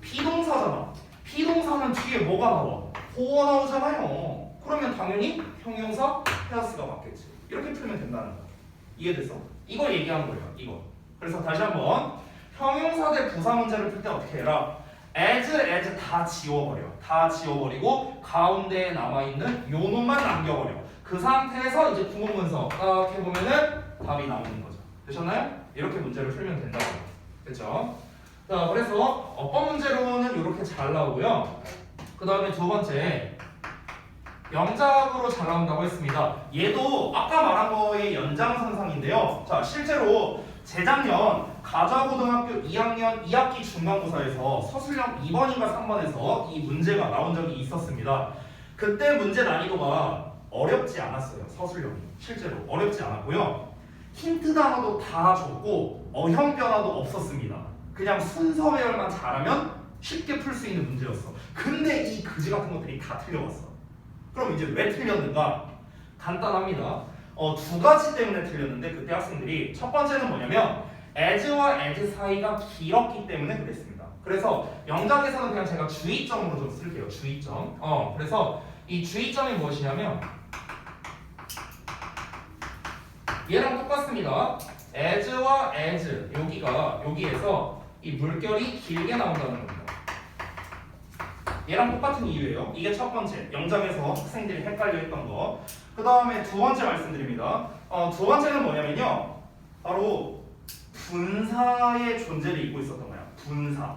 비동사잖아. 비동사는 뒤에 뭐가 나와? 보어 나오잖아요. 그러면 당연히 형용사 healthy가 맞겠지. 이렇게 풀면 된다는 거. 이해됐어? 이거 얘기하는 거예요. 이거. 그래서 다시 한번 형용사 대 부사 문제를 풀 때 어떻게 해라? as 다 지워버려. 다 지워버리고 가운데에 남아있는 요 놈만 남겨버려. 그 상태에서 이제 구문문서 딱 해보면은 답이 나오는 거죠. 되셨나요? 이렇게 문제를 풀면 된다고. 됐죠? 자, 그래서 어법 문제로는 이렇게 잘 나오고요. 그 다음에 두 번째 영작으로 잘 나온다고 했습니다. 얘도 아까 말한 거의 연장선상인데요. 자, 실제로 재작년 가자고등학교 2학년 2학기 중간고사에서 서술형 2번인가 3번에서 이 문제가 나온 적이 있었습니다. 그때 문제 난이도가 어렵지 않았어요. 서술형이 실제로 어렵지 않았고요. 힌트 단어도 다 줬고 어형 변화도 없었습니다. 그냥 순서 배열만 잘하면 쉽게 풀 수 있는 문제였어. 근데 이 그지 같은 것들이 다 틀려왔어. 그럼 이제 왜 틀렸는가? 간단합니다. 두 가지 때문에 틀렸는데 그때 학생들이 첫 번째는 뭐냐면 as와 as 사이가 길었기 때문에 그랬습니다. 그래서 영작에서는 그냥 제가 주의점으로 좀 쓸게요. 주의점. 그래서 이 주의점이 무엇이냐면 얘랑 똑같습니다. as와 as 여기에서 이 물결이 길게 나온다는 겁니다. 얘랑 똑같은 이유예요. 이게 첫 번째 영작에서 학생들이 헷갈려 했던 거. 그 다음에 두 번째 말씀드립니다. 두 번째는 뭐냐면요. 바로 분사의 존재를 잊고 있었던 거야. 분사?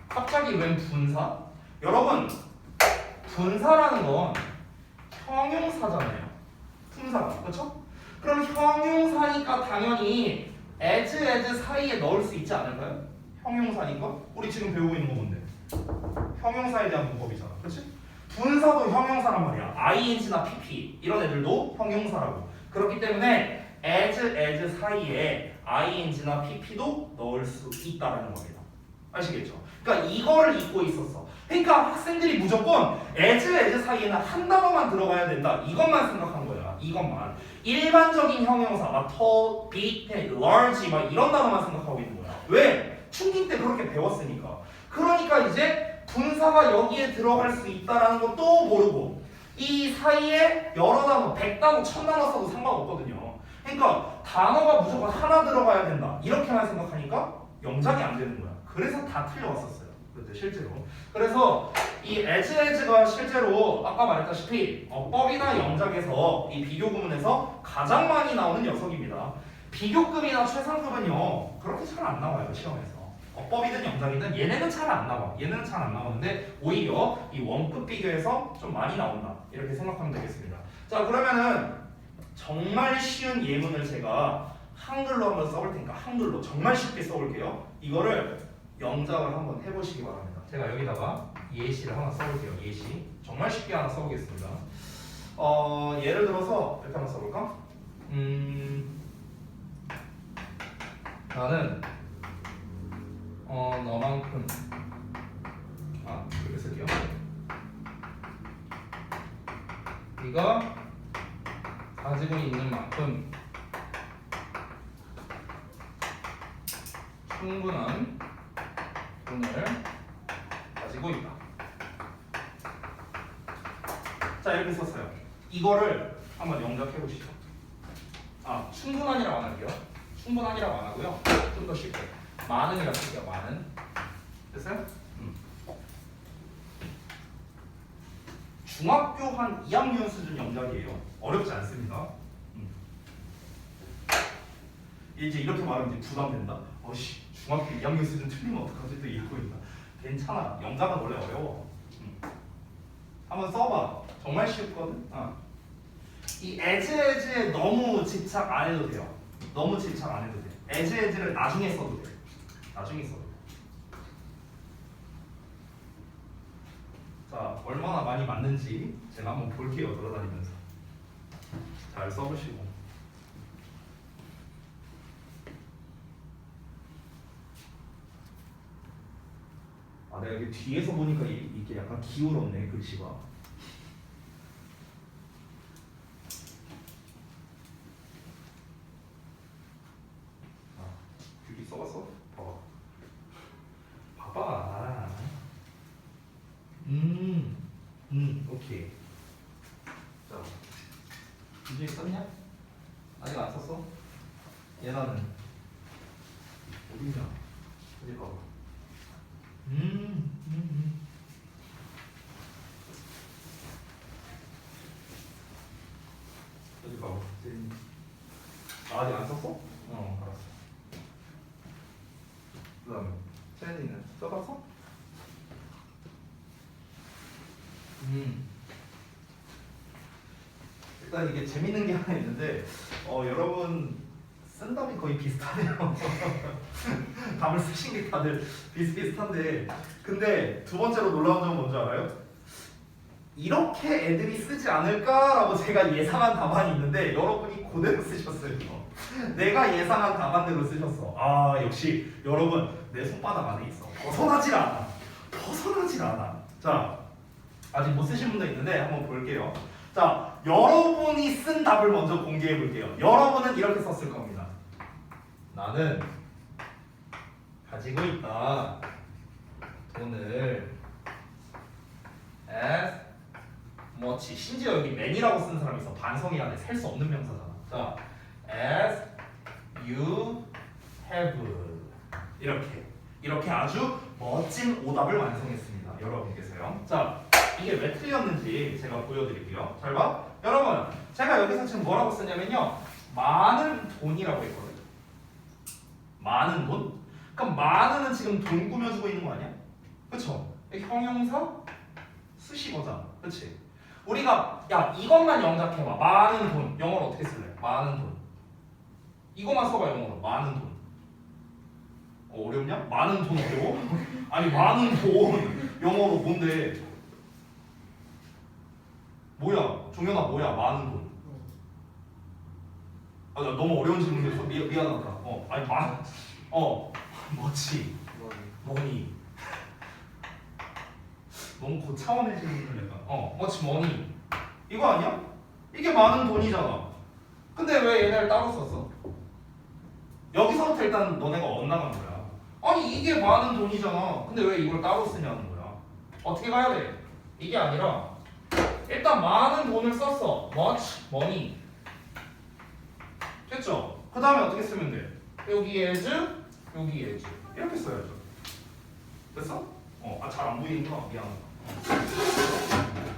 갑자기 웬 분사? 여러분 분사라는 건 형용사잖아요. 분사가. 그렇죠? 그럼 형용사니까 당연히 as 사이에 넣을 수 있지 않을까요? 형용사니까? 우리 지금 배우고 있는 거 뭔데? 형용사에 대한 문법이잖아. 그렇지? 분사도 형용사란 말이야. ing나 pp 이런 애들도 형용사라고. 그렇기 때문에 as 사이에 ing나 pp도 넣을 수 있다라는 겁니다. 아시겠죠? 그러니까 이거를 잊고 있었어. 그러니까 학생들이 무조건 as 사이에는 한 단어만 들어가야 된다. 이것만 생각한 거야. 이것만. 일반적인 형용사, 막 tall, big, large 막 이런 단어만 생각하고 있는 거야. 왜? 중딩 때 그렇게 배웠으니까. 그러니까 이제 분사가 여기에 들어갈 수 있다라는 것도 모르고 이 사이에 여러 단어, 100단어, 1000단어 써도 상관없거든요. 그러니까 단어가 무조건 하나 들어가야 된다. 이렇게만 생각하니까 영작이 안 되는 거야. 그래서 다 틀려왔었어요. 그때 실제로. 그래서 이 as가 실제로 아까 말했다시피 어법이나 영작에서 이 비교 구문에서 가장 많이 나오는 녀석입니다. 비교급이나 최상급은요 그렇게 잘 안 나와요 시험에서. 어법이든 영작이든 얘네는 잘 안 나와. 얘네는 잘 안 나오는데 오히려 이 원급 비교에서 좀 많이 나온다. 이렇게 생각하면 되겠습니다. 자, 그러면은 정말 쉬운 예문을 제가 한글로 한번 써볼 테니까 한글로 정말 쉽게 써볼게요. 이거를 영작을 한번 해보시기 바랍니다. 제가 여기다가 예시를 하나 써볼게요. 예시 정말 쉽게 하나 써보겠습니다. 예를 들어서 이렇게 한번 써볼까? 나는 너만큼 이렇게 쓸게요. 네가 가지고 있는 만큼 충분한 돈을 가지고 있다. 자, 이렇게 썼어요. 이거를 한번 영작해 보시죠. 충분한이라고 안 할게요. 충분한이라고 안 하고요. 좀 더 쉽게 많은이라고 쓸게요. 많은. 됐어요? 중학교 한 2학년 수준 영작이에요. 어렵지 않습니다. 이제 이렇게 말하면 이제 부담된다. 중학교 2학년 수준 틀리면 어떡하지? 또 이러고 있다. 괜찮아. 영작은 원래 어려워. 한번 써봐. 정말 쉽거든. 이 as에 너무 집착 안 해도 돼요. 너무 집착 안 해도 돼. as를 나중에 써도 돼. 나중에 써도 돼. 자, 얼마나 많이 맞는지 제가 한번 볼게요. 돌아다니면서. 잘 써보시고. 내가 여기 뒤에서 보니까 이게 약간 기울었네, 글씨가. 여기 써봤어? 봐봐. 오케이. 자, 이제 썼냐? 아직 안 썼어? 얘나는 어디냐? 어디 봐봐. 어디 봐봐. 아직 안 썼어? 알았어. 그 다음에 세린이는 써봤어? 일단 이게 재밌는 게 하나 있는데 여러분 쓴 답이 거의 비슷하네요. 답을 쓰신 게 다들 비슷비슷한데 근데 두 번째로 놀라운 점은 뭔지 알아요? 이렇게 애들이 쓰지 않을까라고 제가 예상한 답안이 있는데 여러분이 그대로 쓰셨어요. 내가 예상한 답안대로 쓰셨어. 역시 여러분 내 손바닥 안에 있어. 벗어나질 않아. 자, 아직 못 쓰신 분도 있는데 한번 볼게요. 자, 여러분이 쓴 답을 먼저 공개해 볼게요. 여러분은 이렇게 썼을 겁니다. 나는 가지고 있다. 돈을 as much. 심지어 여기 man이라고 쓴 사람이 있어. 반성이라네. 셀 수 없는 명사잖아. 자, as you have. 이렇게 아주 멋진 오답을 완성했습니다. 여러분께서요. 자, 이게 왜 틀렸는지 제가 보여드릴게요. 잘 봐. 여러분, 제가 여기서 지금 뭐라고 쓰냐면요. 많은 돈이라고 했거든요. 많은 돈? 그럼 많은은 지금 돈 꾸며주고 있는 거 아니야? 그쵸? 형용사 수식어잖아. 그치? 우리가 이것만 영작해봐. 많은 돈. 영어로 어떻게 쓸래? 많은 돈. 이것만 써봐. 영어로. 많은 돈. 어렵냐? 많은 돈 어려워? 아니 많은 돈 영어로 뭔데? 뭐야? 종현아 뭐야? 많은 돈. 나 너무 어려운 질문이었어. 미안하다. 아니 뭐지? 머니. 너무 고차원의 질문을 내가. 뭐지 머니. 이거 아니야? 이게 많은 돈이잖아. 근데 왜 얘네를 따로 썼어? 여기서부터 일단 너네가 엇나간 거야. 아니 이게 많은 돈이잖아. 근데 왜 이걸 따로 쓰냐는 거야. 어떻게 가야 돼? 이게 아니라 일단 많은 돈을 썼어. much money. 됐죠? 그 다음에 어떻게 쓰면 돼? 여기 as, 여기 as. 이렇게 써야죠. 됐어? 잘 안 보이는구나. 미안하다.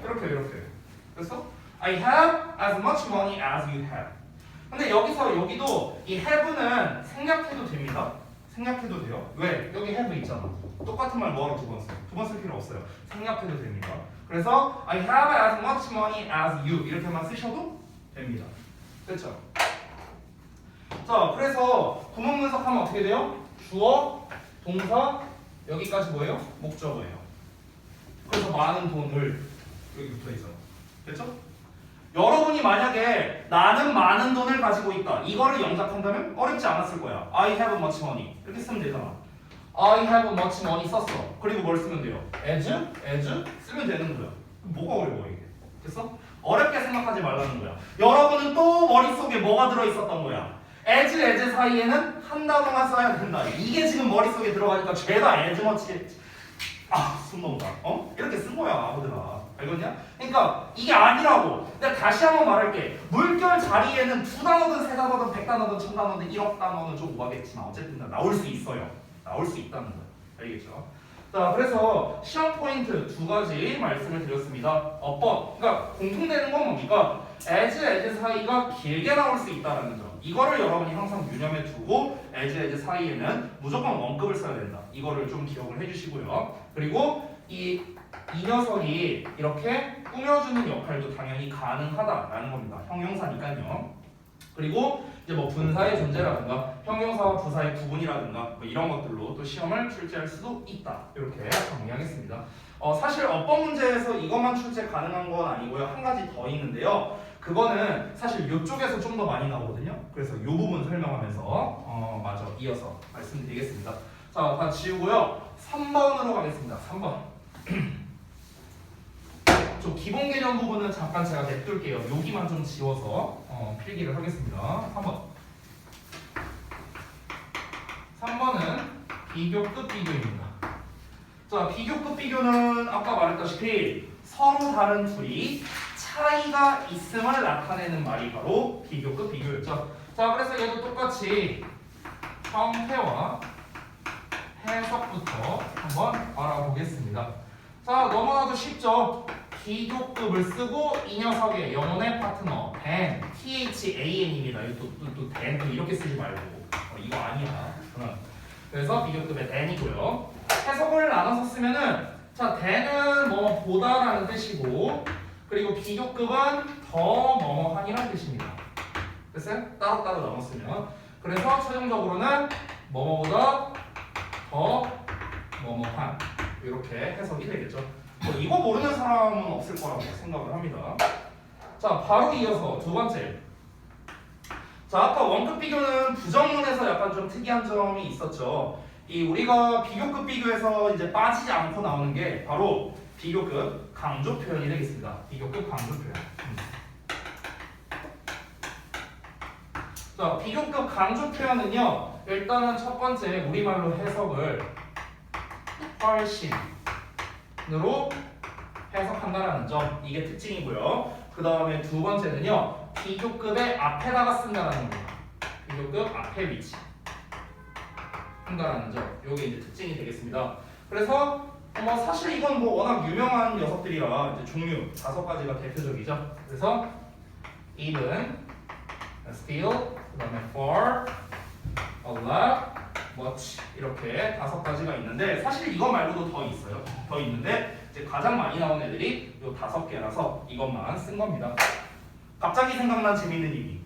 이렇게. 됐어? I have as much money as you have. 근데 여기서 여기도 이 have는 생략해도 됩니다. 생략해도 돼요. 왜? 여기 have 있잖아. 똑같은 말 뭐하러 두 번 써? 두 번 쓸 필요 없어요. 생략해도 됩니다. 그래서 I have as much money as you 이렇게만 쓰셔도 됩니다. 됐죠? 자, 그래서 구문 분석하면 어떻게 돼요? 주어, 동사, 여기까지 뭐예요? 목적어예요. 그래서 많은 돈을 여기 붙어 있어요. 됐죠? 여러분이 만약에 나는 많은 돈을 가지고 있다. 이거를 영작한다면 어렵지 않았을 거야. I have much money. 이렇게 쓰면 되잖아. I have much money 썼어. 그리고 뭘 쓰면 돼요? as 쓰면 되는 거야. 뭐가 어려워 이게? 됐어? 어렵게 생각하지 말라는 거야. 여러분은 또 머릿속에 뭐가 들어있었던 거야? as 사이에는 한 단어만 써야 된다. 이게 지금 머릿속에 들어가니까 죄다 as much 숨 넘다. 이렇게 쓴 거야 아무데나. 알겠냐? 그러니까 이게 아니라고. 내가 다시 한번 말할게. 물결 자리에는 2단어든 3단어든 100단어든 1000단어든 1억 단어는 좀 오바겠지만 어쨌든 다 나올 수 있어요. 나올 수 있다는 거야. 알겠죠? 자, 그래서 시험 포인트 2가지 말씀을 드렸습니다. 어법. 그러니까 공통되는 건 뭡니까? as 사이가 길게 나올 수 있다는 점. 이거를 여러분이 항상 유념해 두고 as 사이에는 무조건 원급을 써야 된다. 이거를 좀 기억을 해주시고요. 그리고 이 녀석이 이렇게 꾸며주는 역할도 당연히 가능하다라는 겁니다. 형용사니까요. 그리고 이제 뭐 분사의 존재라든가 형용사와 부사의 구분이라든가 뭐 이런 것들로 또 시험을 출제할 수도 있다. 이렇게 정리하겠습니다. 사실 어법 문제에서 이것만 출제 가능한 건 아니고요. 한 가지 더 있는데요. 그거는 사실 이쪽에서 좀 더 많이 나오거든요. 그래서 이 부분 설명하면서 마저 이어서 말씀드리겠습니다. 자, 다 지우고요. 3번으로 가겠습니다. 3번. 좀 기본 개념 부분은 잠깐 제가 냅둘게요. 여기만 좀 지워서 필기를 하겠습니다. 3번은 비교급 비교입니다. 자, 비교급 비교는 아까 말했다시피 서로 다른 둘이 차이가 있음을 나타내는 말이 바로 비교급 비교였죠. 자, 그래서 얘도 똑같이 형태와 해석부터 한번 알아보겠습니다. 자, 너무나도 쉽죠? 비교급을 쓰고 이 녀석의 영혼의 파트너 than, THAN입니다. 또 than 또 이렇게 쓰지 말고 이거 아니야. 그래서 비교급의 than이고요. 해석을 나눠서 쓰면은 자, than은 뭐 보다라는 뜻이고 그리고 비교급은 더 뭐뭐한이라는 뜻입니다. 됐어요? 따로따로 나눴으면 그래서 최종적으로는 뭐뭐보다 더 뭐뭐한 이렇게 해석이 되겠죠. 이거 모르는 사람은 없을 거라고 생각을 합니다. 자, 바로 이어서 두 번째. 자, 아까 원급 비교는 부정문에서 약간 좀 특이한 점이 있었죠. 이 우리가 비교급 비교에서 이제 빠지지 않고 나오는 게 바로 비교급 강조 표현이 되겠습니다. 비교급 강조 표현. 자, 비교급 강조 표현은요. 일단은 첫 번째 우리말로 해석을 훨씬으로 해석한다라는 점 이게 특징이고요. 그 다음에 두 번째는요. 비교급의 앞에다가 쓴다라는 거. 비교급 앞에 위치 한다라는 점. 요게 이제 특징이 되겠습니다. 그래서 뭐 사실 이건 뭐 워낙 유명한 녀석들이라 이제 종류 5가지가 대표적이죠. 그래서 even, still, 그다음에 for, a lot, much 이렇게 5가지가 있는데 사실 이거 말고도 더 있어요. 더 있는데 이제 가장 많이 나온 애들이 요 5개라서 이것만 쓴 겁니다. 갑자기 생각난 재밌는 얘기.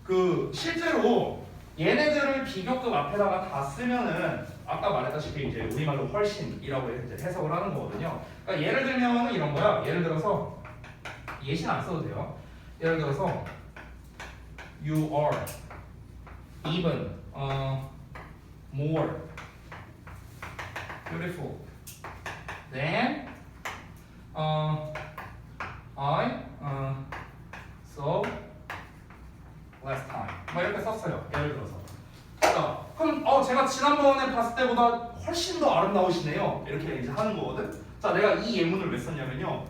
그 실제로 얘네들을 비교급 앞에다가 다 쓰면은 아까 말했다시피 이제 우리말로 훨씬이라고 이제 해석을 하는 거거든요. 그러니까 예를 들면은 이런 거야. 예를 들어서 예시는 안 써도 돼요. 예를 들어서 you are even more beautiful than I saw last time. 뭐 이렇게 썼어요. 예를 들어서. 자, 그럼 제가 지난번에 봤을 때보다 훨씬 더 아름다우시네요. 이렇게 이제 하는 거거든. 자, 내가 이 예문을 왜 썼냐면요.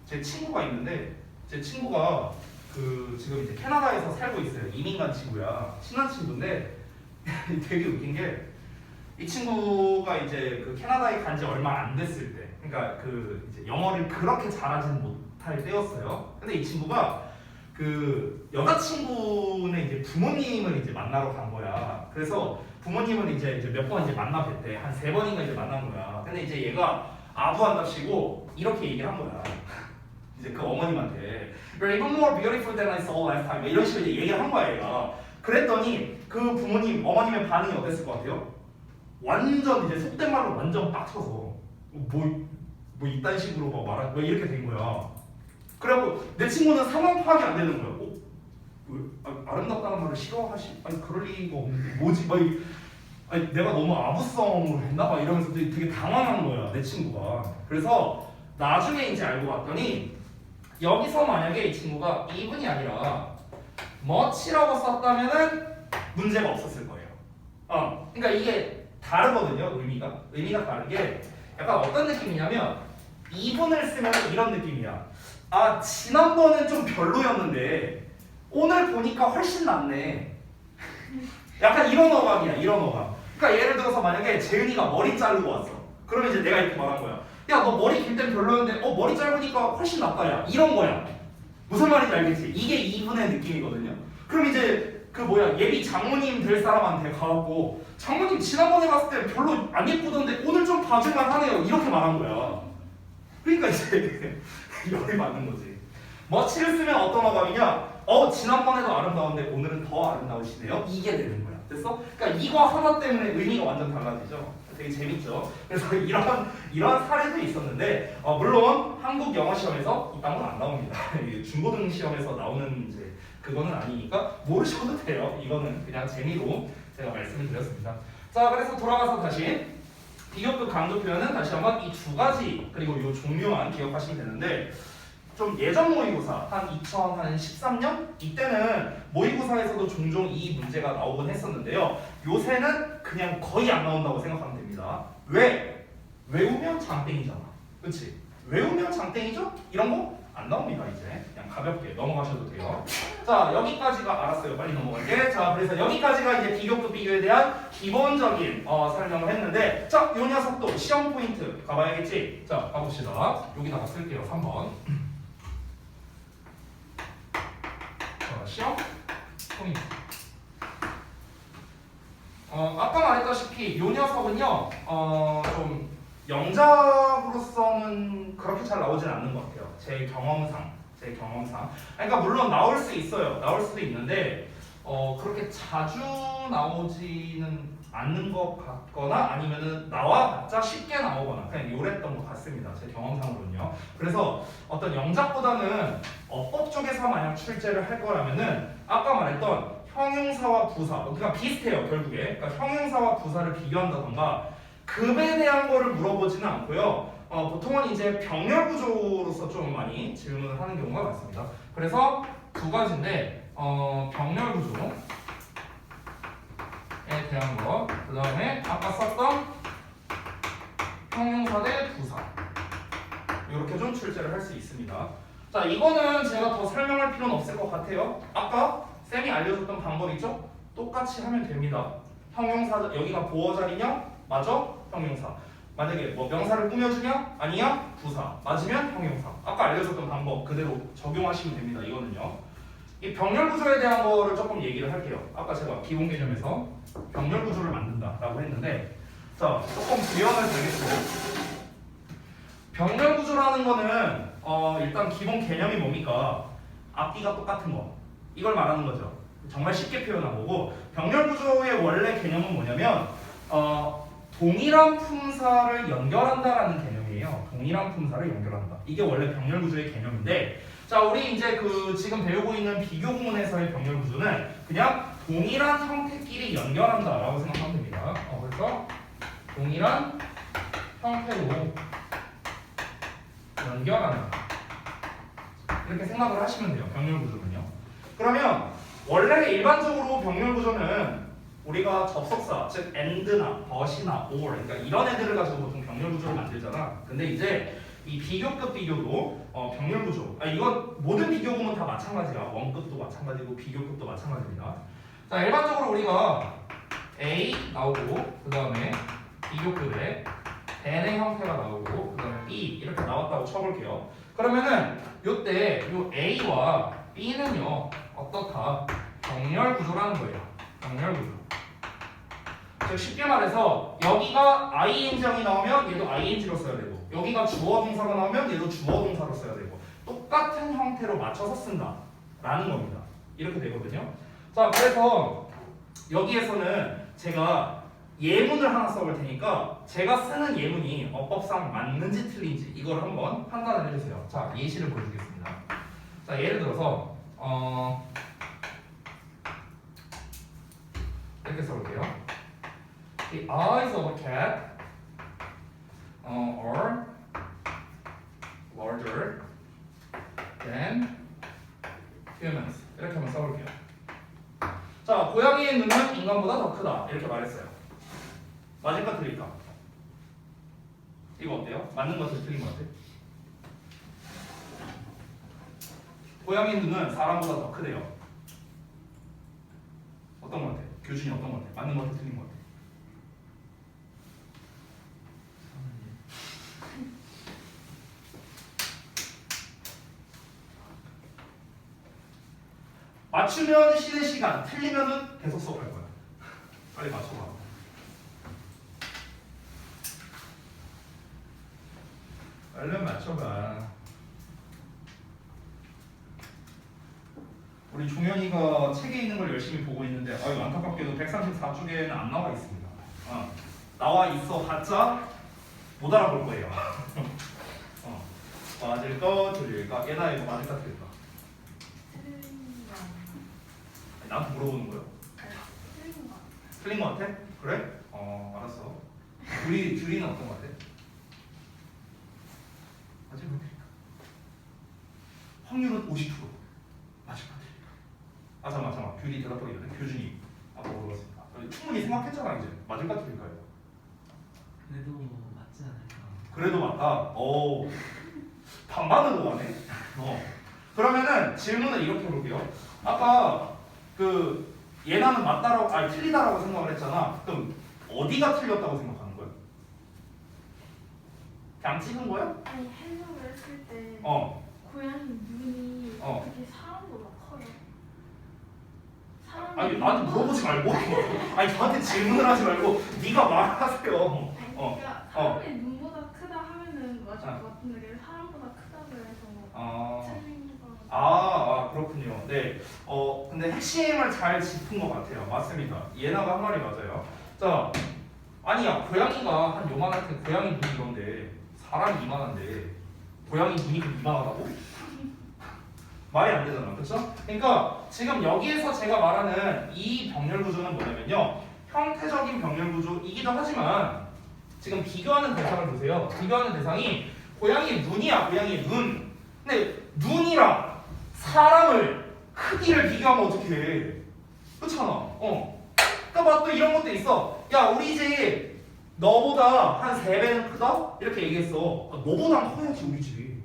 제 친구가 있는데 제 친구가 그 지금 이제 캐나다에서 살고 있어요. 이민 간 친구야. 친한 친구인데 되게 웃긴 게 이 친구가 이제 그 캐나다에 간 지 얼마 안 됐을 때, 그러니까 그 이제 영어를 그렇게 잘하지는 못할 때였어요. 근데 이 친구가 그 여자친구네 이제 부모님을 이제 만나러 간 거야. 그래서 부모님은 이제 몇 번 이제 만나 뵀대. 한 3번인가 이제 만난 거야. 근데 이제 얘가 아부한답시고 이렇게 얘기를 한 거야. 이제 그 어머님한테 You're even more beautiful than I saw last time. 이런 식으로 이제 얘기를 한 거야 얘가. 그랬더니 그 부모님 어머님의 반응이 어땠을 것 같아요? 완전 이제 속된 말로 완전 빡쳐서 뭐 이딴 식으로 막 말하 뭐 이렇게 된 거야. 그래갖고 내 친구는 상황 파악이 안 되는 거야. 왜 아름답다는 말을 싫어하시? 아니 그럴 리가 없는데 뭐지? 아니 내가 너무 아부성을 했나 봐 이러면서 되게 당황한 거야 내 친구가. 그래서 나중에 이제 알고 봤더니 여기서 만약에 이 친구가 even이 아니라 much라고 썼다면은 문제가 없었을 거예요. 그러니까 이게 다르거든요 의미가 다른 게 약간 어떤 느낌이냐면 even을 쓰면 이런 느낌이야. 아 지난번엔 좀 별로였는데 오늘 보니까 훨씬 낫네. 약간 이런 어감이야 이런 어감. 그러니까 예를 들어서 만약에 재은이가 머리 자르고 왔어. 그러면 이제 내가 이렇게 말한 거야. 야 너 머리 길 땐 별로였는데 머리 짧으니까 훨씬 낫다 야 이런 거야. 무슨 말인지 알겠지? 이게 이분의 느낌이거든요. 그럼 이제 그 예비 장모님 될 사람한테 가갖고 장모님 지난번에 봤을 때 별로 안 예쁘던데 오늘 좀 봐줄만 하네요 이렇게 말한 거야. 그러니까 이제 열이 맞는 거지. 머치를 쓰면 어떤 어감이냐? 지난번에도 아름다웠는데 오늘은 더 아름다우시네요. 이게 되는 거야. 됐어? 그러니까 이거 하나 때문에 의미가 완전 달라지죠. 되게 재밌죠. 그래서 이런 사례도 있었는데 물론 한국 영어 시험에서 이딴 건 안 나옵니다. 중고등 시험에서 나오는 이제 그거는 아니니까 모르셔도 돼요. 이거는 그냥 재미로 제가 말씀을 드렸습니다. 자, 그래서 돌아가서 다시 비교급 강조 표현은 다시 한번 이 두 가지 그리고 이 종류만 기억하시면 되는데. 좀 예전 모의고사 한 2013년 이때는 모의고사에서도 종종 이 문제가 나오곤 했었는데요. 요새는 그냥 거의 안 나온다고 생각하면 됩니다. 왜? 외우면 장땡이잖아. 그렇지? 외우면 장땡이죠? 이런 거 안 나옵니다. 이제 그냥 가볍게 넘어가셔도 돼요. 자 여기까지가 알았어요. 빨리 넘어갈게. 자 그래서 여기까지가 이제 비교급 비교에 대한 기본적인 설명을 했는데 자 요 녀석도 시험 포인트 가봐야겠지? 자 가봅시다. 여기다가 쓸게요. 3번. 시험 포인트. 아까 말했다시피 요 녀석은요 좀 영작으로서는 그렇게 잘 나오진 않는 것 같아요. 제 경험상. 그러니까 물론 나올 수 있어요. 나올 수도 있는데 그렇게 자주 나오지는 않는 것 같거나 아니면은 나와봤자 쉽게 나오거나 그냥 요랬던 것 같습니다. 제 경험상으로는요. 그래서 어떤 영작보다는 어법 쪽에서 만약 출제를 할 거라면은 아까 말했던 형용사와 부사 그러니까 비슷해요 결국에. 그러니까 형용사와 부사를 비교한다던가 급에 대한 거를 물어보지는 않고요. 보통은 이제 병렬 구조로서 좀 많이 질문을 하는 경우가 많습니다. 그래서 두 가지인데 병렬 구조에 대한 거, 그 다음에 아까 썼던 형용사 대 부사 이렇게 좀 출제를 할 수 있습니다. 자 이거는 제가 더 설명할 필요는 없을 것 같아요. 아까 쌤이 알려줬던 방법 있죠? 똑같이 하면 됩니다. 형용사 여기가 보어 자리냐? 맞아? 형용사. 만약에 뭐 명사를 꾸며주냐? 아니야? 부사. 맞으면 형용사. 아까 알려줬던 방법 그대로 적용하시면 됩니다. 이거는요. 이 병렬 구조에 대한 거를 조금 얘기를 할게요. 아까 제가 기본 개념에서 병렬 구조를 만든다라고 했는데 자 조금 구현을 드리겠습니다. 병렬 구조라는 거는 일단 기본 개념이 뭡니까? 앞뒤가 똑같은 거. 이걸 말하는 거죠. 정말 쉽게 표현한 거고 병렬 구조의 원래 개념은 뭐냐면 동일한 품사를 연결한다라는 개념이에요. 동일한 품사를 연결한다. 이게 원래 병렬 구조의 개념인데 자 우리 이제 지금 배우고 있는 비교 구문에서의 병렬 구조는 그냥 동일한 형태끼리 연결한다라고 생각하면 됩니다. 그래서 동일한 형태로 연결한다. 이렇게 생각을 하시면 돼요. 병렬 구조는요. 그러면 원래 일반적으로 병렬 구조는 우리가 접속사, 즉 and나 but이나 or 그러니까 이런 애들을 가지고 보통 병렬 구조를 만들잖아. 근데 이제 이 비교급 비교도 병렬 구조. 이건 모든 비교 구문 다 마찬가지야. 원급도 마찬가지고 비교급도 마찬가지입니다. 자, 일반적으로 우리가 A 나오고 그 다음에 비교급에 n의 형태가 나오고 그 다음에 B 이렇게 나왔다고 쳐볼게요. 그러면은 요때 요 A와 B는요 어떻다? 병렬 구조라는 거예요. 병렬 구조. 즉 쉽게 말해서 여기가 ing형이 나오면 얘도 ing로 써야 되고 여기가 주어 동사가 나오면 얘도 주어 동사로 써야 되고 똑같은 형태로 맞춰서 쓴다 라는 겁니다. 이렇게 되거든요. 자, 그래서 여기에서는 제가 예문을 하나 써볼 테니까 제가 쓰는 예문이 어법상 맞는지 틀린지 이걸 한번 판단을 해주세요. 자, 예시를 보여주겠습니다. 자, 예를 들어서 이렇게 써볼게요. The eyes of a cat are larger than humans. 이렇게 한번 써볼게요. 자, 고양이의 눈은 인간보다 더 크다. 이렇게 말했어요. 맞을까 틀릴까? 이거 어때요? 맞는 것 같아? 틀린 것 같아? 고양이 눈은 사람보다 더 크대요. 어떤 것 같아? 교준이 어떤 것 같아? 맞는 것 같아? 틀린 것 같아? 맞추면 쉬는 시간, 틀리면은 계속 수업할 거야. 빨리 맞춰봐. 얼른 맞춰봐. 우리 종현이가 책에 있는 걸 열심히 보고 있는데 아유 안타깝게도 134쪽에는 안 나와 있습니다. 나와 있어 봤자 못 알아볼 거예요. 맞을까 틀릴까? 얘나 이거 맞을까 틀릴까? 나한테 물어보는 거예요? 틀린 거 같아? 그래? 알았어. 둘이는 어떤 거 같아? 맞을까 틀릴까? 확률은 50%. 맞을까 틀릴까? 잠깐만. 귤이 대답하기 전에 교준이 아까 물어봤습니다. 충분히 생각했잖아 이제. 맞을까 틀릴까요? 그래도 맞지 않을까. 그래도 맞다. 반반으로 가네. 그러면은 질문을 이렇게 해볼게요. 아까 그 예나는 맞다라고 아니 틀리다라고 생각을 했잖아. 그럼 어디가 틀렸다고 생각하는 거야? 그냥 찍은 거야? 아니 해석을 했을 때 고양이 눈이 되게 사람보다 커요. 사람이 아니 나한테 물어보지 말고 아니 저한테 질문을 하지 말고 네가 말하세요. 그러니까 사람의 눈보다 크다 하면은 맞을 것 같은데 그게 사람보다 크다고 해서 틀린 거. 그렇군요. 네. 근데 핵심을 잘 짚은 것 같아요. 맞습니다. 예나가 한 말이 맞아요. 자, 아니야 고양이가 한 요만한테 고양이 눈이 이런데 사람이 이만한데 고양이 눈이 이만하다고? 말이 안 되잖아, 그렇죠? 그러니까 지금 여기에서 제가 말하는 이 병렬 구조는 뭐냐면요, 형태적인 병렬 구조이기도 하지만 지금 비교하는 대상을 보세요. 비교하는 대상이 고양이의 눈이야, 고양이의 눈. 근데 눈이랑 사람을 크기를 비교하면 어떻게 해? 그렇잖아. 그러니까 또 이런 것도 있어. 야, 우리 집 너보다 한 3배는 크다? 이렇게 얘기했어. 너보단 커야지 우리 집이.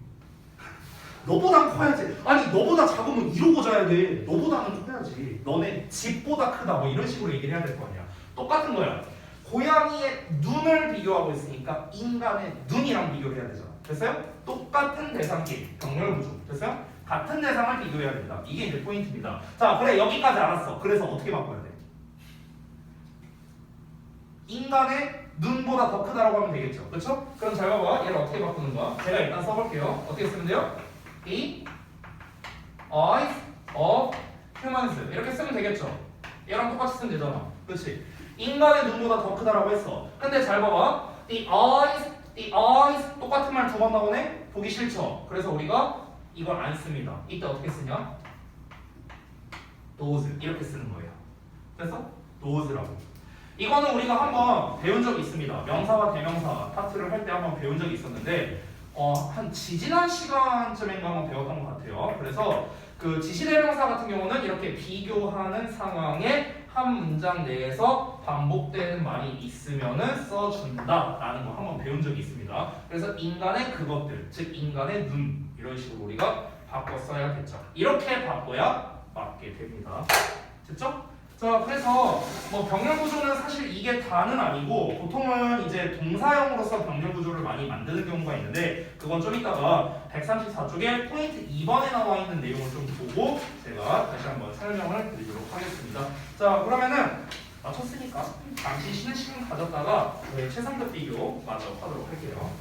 너보단 커야지. 아니 너보다 작으면 이러고 자야 돼. 너보다는 커야지. 너네 집보다 크다. 뭐 이런 식으로 얘기를 해야 될 거 아니야. 똑같은 거야. 고양이의 눈을 비교하고 있으니까 인간의 눈이랑 비교를 해야 되잖아. 됐어요? 똑같은 대상끼리 병렬 구조. 됐어요? 같은 대상을 비교해야 된다. 이게 이제 포인트입니다. 자, 그래 여기까지 알았어. 그래서 어떻게 바꿔야 돼? 인간의 눈보다 더 크다라고 하면 되겠죠. 그렇죠? 그럼 잘 봐봐. 얘를 어떻게 바꾸는 거야? 제가 일단 써볼게요. 어떻게 쓰면 돼요? The eyes of humans 이렇게 쓰면 되겠죠. 얘랑 똑같이 쓰면 되잖아. 그렇지? 인간의 눈보다 더 크다라고 했어. 근데 잘 봐봐. The eyes 똑같은 말 2번 나오네? 보기 싫죠? 그래서 우리가 이걸 안 씁니다. 이때 어떻게 쓰냐? those 이렇게 쓰는 거예요. 그래서 those라고. 이거는 우리가 한번 배운 적이 있습니다. 명사와 대명사 파트를 할 때 한번 배운 적이 있었는데 한 지지난 시간쯤인가 한번 배웠던 것 같아요. 그래서 그 지시대명사 같은 경우는 이렇게 비교하는 상황에 한 문장 내에서 반복되는 말이 있으면은 써준다라는 거 한번 배운 적이 있습니다. 그래서 인간의 그것들, 즉 인간의 눈 이런 식으로 우리가 바꿔 써야겠죠. 이렇게 바꿔야 맞게 됩니다. 됐죠? 자, 그래서 뭐 병렬 구조는 사실 이게 다는 아니고 보통은 이제 동사형으로서 병렬 구조를 많이 만드는 경우가 있는데 그건 좀 이따가 134쪽에 포인트 2번에 나와 있는 내용을 좀 보고 제가 다시 한번 설명을 드리도록 하겠습니다. 자, 그러면은 맞췄으니까 잠시 쉬는 시간 가졌다가 저희 최상급 비교 마저 하도록 할게요.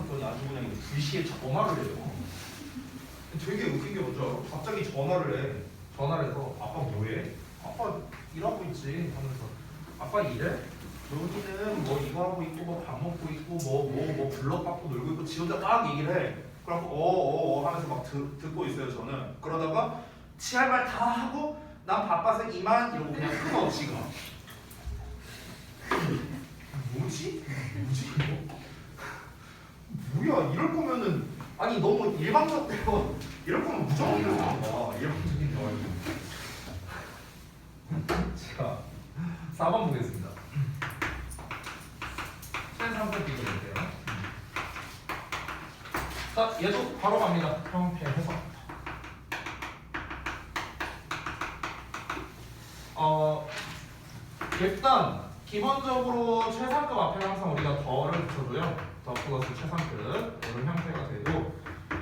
했더니 아주 그냥 불시에 전화를 해요. 되게 웃긴 게 뭔지 알아? 갑자기 전화를 해. 전화를 해서 아빠 뭐해? 아빠 일하고 있지 하면서 아빠 일해? 여기는 뭐 이거 하고 있고 뭐 밥 먹고 있고 뭐 블럭 갖고 놀고 있고 지 혼자 막 얘기를 해. 그래갖고 어어어 하면서 막 듣고 있어요 저는. 그러다가 지 할 말 다 하고 난 바빠서 이만 이러고 그냥 끊어 지가. 뭐지? 이거? 뭐야 이럴 거면은 아니 너무 일방적대로 이럴 거면 무조건 이럴 거야. 일방적인 대화이고. 자 4번 보겠습니다. 최상급 비교인데요. 자 얘도 바로 갑니다. 형태 해석. 일단 기본적으로 최상급 앞에는 항상 우리가 더를 붙여줘요. 더 플러스 최상급 이런 형태가 되고,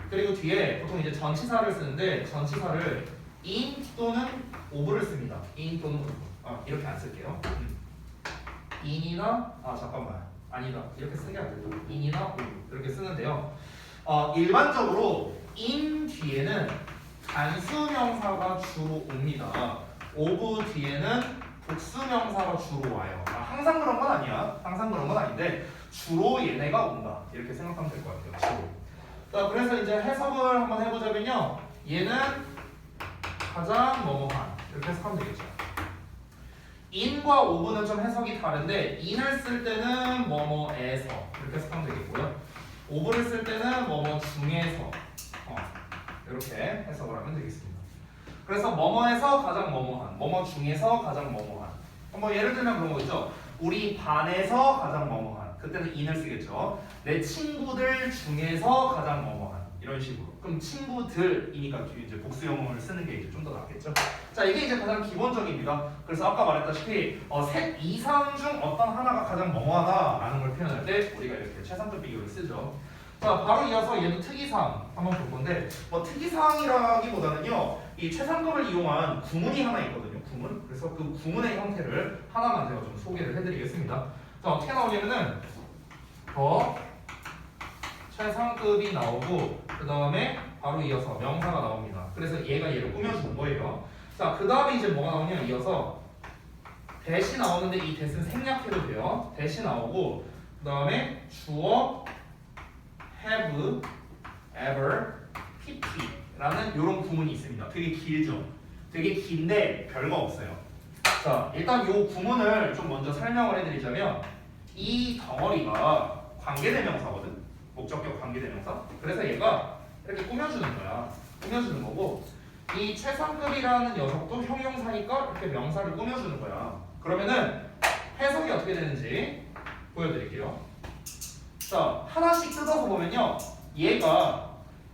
그리고 뒤에 보통 이제 전치사를 쓰는데 전치사를 in 또는 of를 씁니다. in 또는 of. 이렇게 안 쓸게요. in이나 잠깐만 아니다 이렇게 쓰는 게 아니고 in이나 of 이렇게 쓰는데요. 일반적으로 in 뒤에는 단수명사가 주로 옵니다. of 뒤에는 복수명사가 주로 와요. 항상 그런 건 아니야. 항상 그런 건 아닌데 주로 얘네가 온다. 이렇게 생각하면 될 것 같아요. 주로. 자, 그래서 이제 해석을 한번 해보자면요. 얘는 가장 뭐뭐한 이렇게 해석하면 되겠죠. in과 of는 좀 해석이 다른데 in을 쓸 때는 뭐뭐에서 이렇게 해석하면 되겠고요. of를 쓸 때는 뭐뭐 중에서 이렇게 해석을 하면 되겠습니다. 그래서 뭐뭐에서 가장 뭐뭐한, 뭐뭐 중에서 가장 뭐뭐한. 뭐 예를 들면 그런 거 있죠. 우리 반에서 가장 뭐뭐한. 그때는 in을 쓰겠죠. 내 친구들 중에서 가장 뭐뭐한. 이런 식으로. 그럼 친구들이니까 이제 복수 영어를 쓰는 게 이제 좀 더 낫겠죠. 자, 이게 이제 가장 기본적입니다. 그래서 아까 말했다시피 셋 이상 중 어떤 하나가 가장 뭐뭐하다라는 걸 표현할 때 우리가 이렇게 최상급 비교를 쓰죠. 자, 바로 이어서 얘도 특이사항 한번 볼 건데, 특이사항이라기보다는요, 이 최상급을 이용한 구문이 하나 있거든요. 구문. 그래서 그 구문의 형태를 하나만 제가 좀 소개를 해드리겠습니다. 자, 어떻게 나오냐면은 더 최상급이 나오고 그 다음에 바로 이어서 명사가 나옵니다. 그래서 얘가 얘를 꾸며주는 거예요. 자, 그 다음에 이제 뭐가 나오냐면 이어서 대시 나오는데 이 대시는 생략해도 돼요. 대시 나오고 그 다음에 주어 have, ever, pp라는 이런 구문이 있습니다. 되게 길죠? 되게 긴데 별거 없어요. 자, 일단 이 구문을 좀 먼저 설명을 해드리자면 이 덩어리가 관계대명사거든? 목적격 관계대명사. 그래서 얘가 이렇게 꾸며주는 거야. 꾸며주는 거고, 이 최상급이라는 녀석도 형용사니까 이렇게 명사를 꾸며주는 거야. 그러면은 해석이 어떻게 되는지 보여드릴게요. 자, 하나씩 뜯어서 보면요, 얘가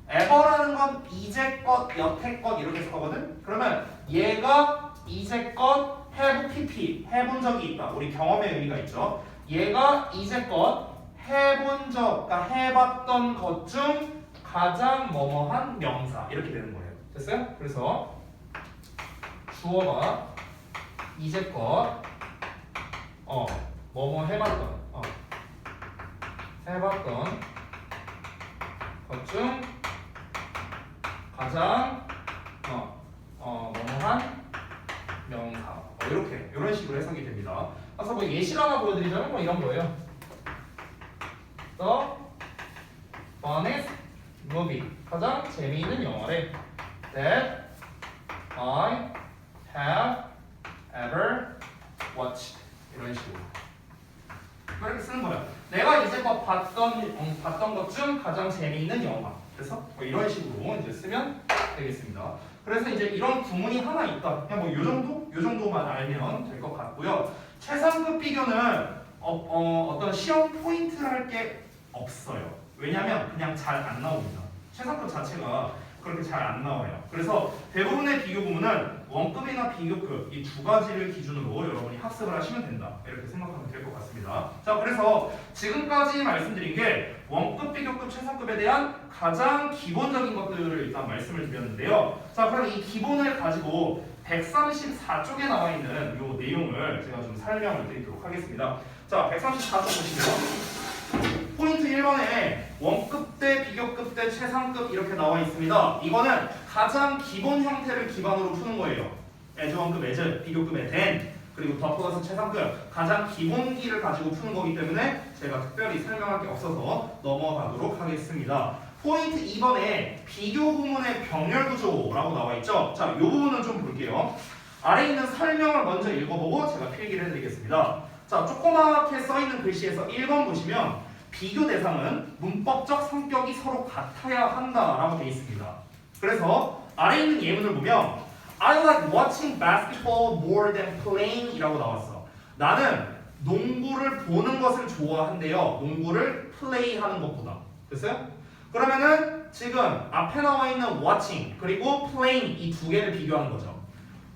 ever라는 건 이제껏, 여태껏 이렇게 써거든? 그러면 얘가 이제껏 have pp, 해본 적이 있다. 우리 경험의 의미가 있죠. 얘가 이제껏 해본 적, 그러니까 해봤던 것 중 가장 뭐뭐한 명사 이렇게 되는 거예요. 됐어요? 그래서 주어가 이제껏 뭐뭐 해봤던 것 중 가장 뭐뭐한 명사 이렇게 이런 식으로 해석이 됩니다. 그래서 뭐 예시를 하나 보여드리자면 뭐 이런 거예요. The funnest movie 가장 재미있는 영화래. That I have ever watched 이런 식으로 이렇게 쓰는 거야. 내가 이제껏 봤던 것 중 가장 재미있는 영화. 그래서 뭐 이런 식으로 이제 쓰면 되겠습니다. 그래서 이제 이런 구문이 하나 있다. 그냥 뭐 요 정도만 알면 될 것 같고요. 최상급 비교는 어떤 시험 포인트를 할 게 없어요. 왜냐하면 그냥 잘 안 나옵니다. 최상급 자체가 그렇게 잘 안 나와요. 그래서 대부분의 비교 구문은 원급이나 비교급 이 두 가지를 기준으로 여러분이 학습을 하시면 된다. 이렇게 생각하면 될 것 같습니다. 자, 그래서 지금까지 말씀드린 게 원급, 비교급, 최상급에 대한 가장 기본적인 것들을 일단 말씀을 드렸는데요. 자, 그럼 이 기본을 가지고 134쪽에 나와 있는 이 내용을 제가 좀 설명을 드리도록 하겠습니다. 자, 134쪽 보시면 포인트 1 1번에 원급 대 비교급 대 최상급 이렇게 나와 있습니다. 이거는 가장 기본 형태를 기반으로 푸는 거예요. as 원급 as, 비교급의 then, 그리고 더 플러스 최상급 가장 기본기를 가지고 푸는 거기 때문에 제가 특별히 설명할 게 없어서 넘어가도록 하겠습니다. 포인트 2번에 비교 구문의 병렬 구조라고 나와 있죠. 자, 이 부분은 좀 볼게요. 아래에 있는 설명을 먼저 읽어보고 제가 필기를 해드리겠습니다. 자, 조그맣게 써있는 글씨에서 1번 보시면 비교 대상은 문법적 성격이 서로 같아야 한다라고 되어 있습니다. 그래서 아래에 있는 예문을 보면 I like watching basketball more than playing 이라고 나왔어. 나는 농구를 보는 것을 좋아한대요. 농구를 플레이하는 것보다. 됐어요? 그러면은 지금 앞에 나와 있는 watching 그리고 playing 이 두 개를 비교하는 거죠.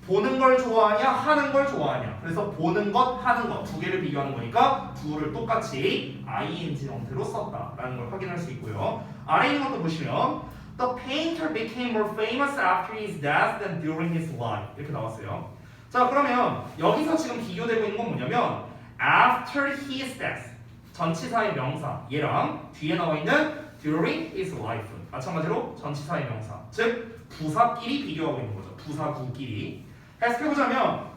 보는 걸 좋아하냐 하는 걸 좋아하냐. 그래서 보는 것 하는 것 두 개를 비교하는 거니까 둘을 똑같이 ing 형태로 썼다라는 걸 확인할 수 있고요. 아래 있는 것도 보시면 The painter became more famous after his death than during his life 이렇게 나왔어요. 자, 그러면 여기서 지금 비교되고 있는 건 뭐냐면 after his death 전치사의 명사 얘랑 뒤에 나와 있는 during his life 마찬가지로 전치사의 명사 즉 부사끼리 비교하고 있는 거죠. 부사구끼리 해석해보자면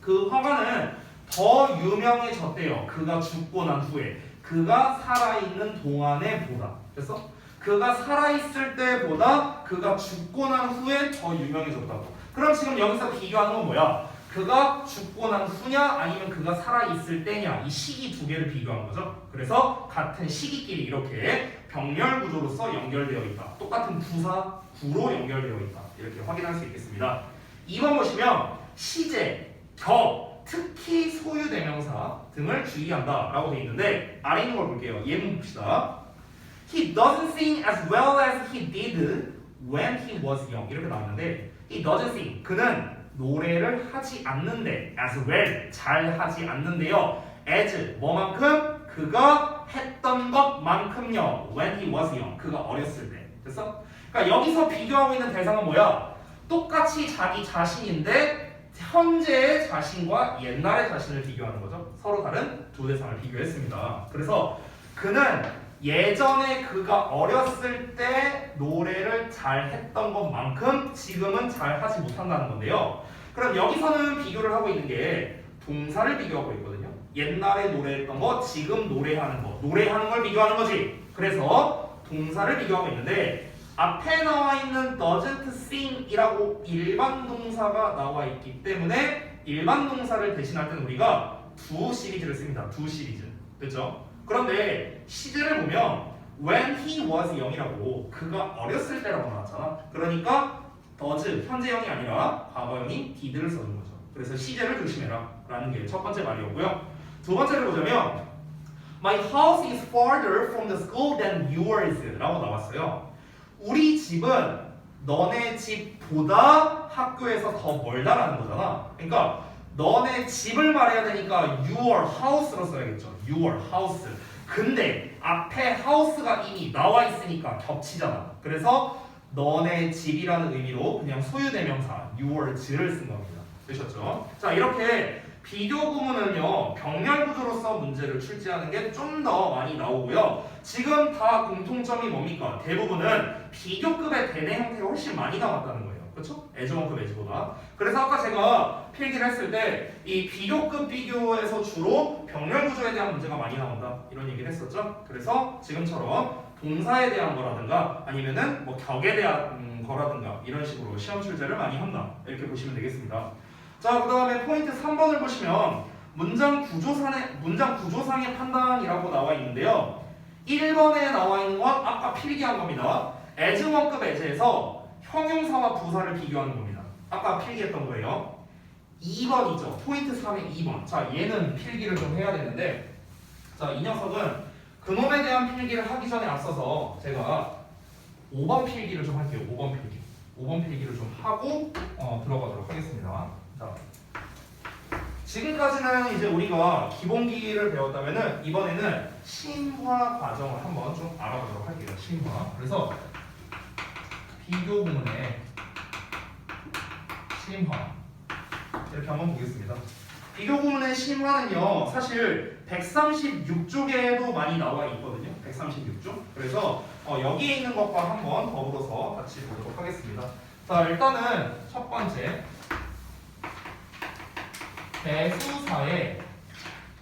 그 화가는 더 유명해졌대요. 그가 죽고 난 후에 그가 살아있는 동안에 보다. 그래서 그가 살아있을 때보다 그가 죽고 난 후에 더 유명해졌다고. 그럼 지금 여기서 비교하는 건 뭐야? 그가 죽고 난 후냐 아니면 그가 살아있을 때냐 이 시기 두 개를 비교하는 거죠. 그래서 같은 시기끼리 이렇게 병렬 구조로서 연결되어 있다. 똑같은 부사 구로 연결되어 있다. 이렇게 확인할 수 있겠습니다. 2번 보시면 시제, 격, 특히 소유대명사 등을 주의한다 라고 되어 있는데 아래 있는 걸 볼게요. 예문 봅시다. He doesn't sing as well as he did when he was young 이렇게 나왔는데 He doesn't sing 그는 노래를 하지 않는데 as well 잘 하지 않는데요. as 뭐만큼 그가 했던 것만큼요. when he was young 그가 어렸을 때 됐어? 그러니까 여기서 비교하고 있는 대상은 뭐야? 똑같이 자기 자신인데 현재의 자신과 옛날의 자신을 비교하는 거죠. 서로 다른 두 대상을 비교했습니다. 그래서 그는 예전에 그가 어렸을 때 노래를 잘 했던 것만큼 지금은 잘 하지 못한다는 건데요. 그럼 여기서는 비교를 하고 있는 게 동사를 비교하고 있거든요. 옛날에 노래했던 거, 지금 노래하는 거. 노래하는 걸 비교하는 거지. 그래서 동사를 비교하고 있는데 앞에 나와 있는 doesn't sing 이라고 일반 동사가 나와 있기 때문에 일반 동사를 대신할 때는 우리가 두 시리즈를 씁니다. 두 시리즈. 그렇죠? 그런데 시제를 보면 when he was young이라고 그가 어렸을 때라고 나왔잖아. 그러니까 does 현재형이 아니라 과거형인 did를 써준 거죠. 그래서 시제를 조심해라 라는 게 첫 번째 말이었고요. 두 번째를 보자면 My house is farther from the school than yours 라고 나왔어요. 우리 집은 너네 집보다 학교에서 더 멀다라는 거잖아. 그러니까 너네 집을 말해야 되니까 your house로 써야겠죠. your house. 근데 앞에 house가 이미 나와 있으니까 겹치잖아. 그래서 너네 집이라는 의미로 그냥 소유대명사 yours를 쓴 겁니다. 되셨죠? 자, 이렇게 비교 구문은요 병렬 구조로서 문제를 출제하는 게 좀 더 많이 나오고요. 지금 다 공통점이 뭡니까? 대부분은 비교급의 대내 형태가 훨씬 많이 나왔다는 거예요. 그렇죠? 애정급 애지보다. 그래서 아까 제가 필기를 했을 때 이 비교급 비교에서 주로 병렬 구조에 대한 문제가 많이 나온다 이런 얘기를 했었죠. 그래서 지금처럼 동사에 대한 거라든가 아니면은 뭐 격에 대한 거라든가 이런 식으로 시험 출제를 많이 한다 이렇게 보시면 되겠습니다. 자, 그 다음에 포인트 3번을 보시면 문장 구조상의 판단이라고 나와 있는데요. 1번에 나와 있는 건 아까 필기한 겁니다. as 원급 as에서 형용사와 부사를 비교하는 겁니다. 아까 필기했던 거예요. 2번이죠. 포인트 3의 2번. 자, 얘는 필기를 좀 해야 되는데 자, 이 녀석은 그놈에 대한 필기를 하기 전에 앞서서 제가 5번 필기를 좀 할게요. 5번 필기를 좀 하고 들어가도록 하겠습니다. 자, 지금까지는 이제 우리가 기본기를 배웠다면은 이번에는 심화 과정을 한번 좀 알아보도록 할게요. 심화. 그래서 비교 구문의 심화 이렇게 한번 보겠습니다. 비교 구문의 심화는요 사실 136쪽에도 많이 나와 있거든요. 136쪽. 그래서 여기에 있는 것과 한번 더불어서 같이 보도록 하겠습니다. 자, 일단은 첫 번째 배수사의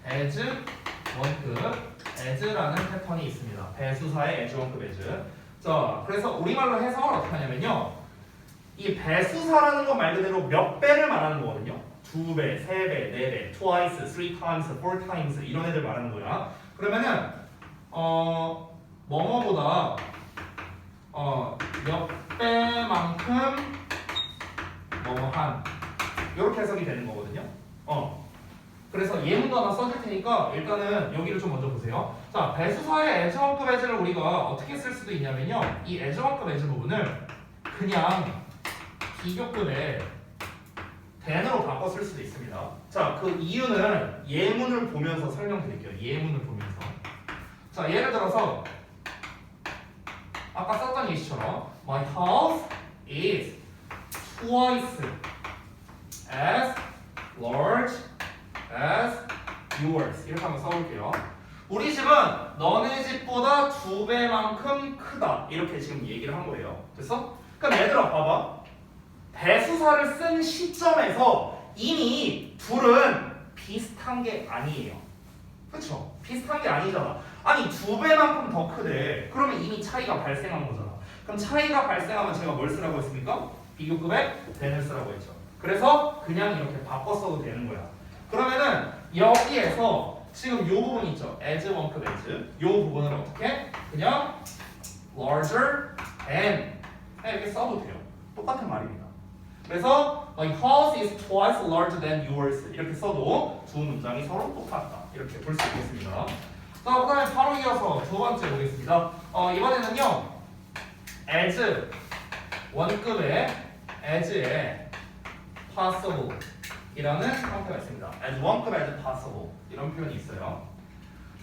as 원급 as라는 패턴이 있습니다. 배수사의 as 원급 as. 자, 그래서 우리말로 해석을 어떻게 하냐면요. 이 배수사라는 거 말 그대로 몇 배를 말하는 거거든요. 2배, 3배, 4배, twice, 3 times, 4 times 이런 애들 말하는 거야. 그러면은 뭐뭐보다 몇 배만큼 뭐뭐한 이렇게 해석이 되는 거거든요. 그래서 예문도 하나 써줄 테니까 일단은 여기를 좀 먼저 보세요. 자, 배수사의 as1급 as를 우리가 어떻게 쓸 수도 있냐면요. 이 as1급 as 부분을 그냥 비교급의 then으로 바꿔 쓸 수도 있습니다. 자, 그 이유는 예문을 보면서 설명드릴게요. 예문을 보면서. 자, 예를 들어서 아까 썼던 예시처럼 My house is twice as large as yours. 이렇게 한번 써볼게요. 우리 집은 너네 집보다 2배만큼 크다. 이렇게 지금 얘기를 한 거예요. 됐어? 그럼 얘들아 봐봐. 배수사를 쓴 시점에서 이미 둘은 비슷한 게 아니에요. 그쵸? 비슷한 게 아니잖아. 아니 2배만큼 더 크대. 그러면 이미 차이가 발생한 거잖아. 그럼 차이가 발생하면 제가 뭘 쓰라고 했습니까? 비교급의 then을 쓰라고 했죠. 그래서 그냥 이렇게 바꿔 써도 되는 거야. 그러면은 여기에서 지금 요 부분 있죠? as 원급 as 요 부분을 어떻게? 그냥 larger than 이렇게 써도 돼요. 똑같은 말입니다. 그래서 My house is twice larger than yours 이렇게 써도 두 문장이 서로 똑같다. 이렇게 볼 수 있겠습니다. 자, 그 다음에 바로 이어서 두 번째 보겠습니다. 이번에는요 as 원급의 as의 possible 이라는 형태가 있습니다. as 원급 as possible 이런 표현이 있어요.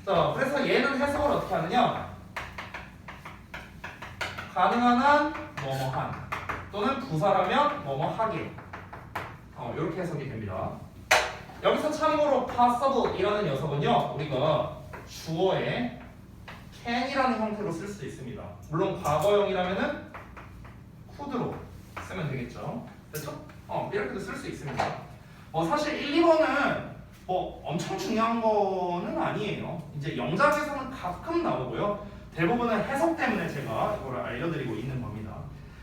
자, 그래서 얘는 해석을 어떻게 하느냐? 가능한 한 뭐뭐한 또는 부사라면 뭐뭐하게 이렇게 해석이 됩니다. 여기서 참고로 possible 이라는 녀석은요 우리가 주어의 can이라는 형태로 쓸 수 있습니다. 물론 과거형이라면은 could로 쓰면 되겠죠. 됐죠? 이렇게도 쓸 수 있습니다. 사실 1, 2번은 엄청 중요한 거는 아니에요. 이제 영작에서는 가끔 나오고요. 대부분은 해석 때문에 제가 이걸 알려드리고 있는 겁니다.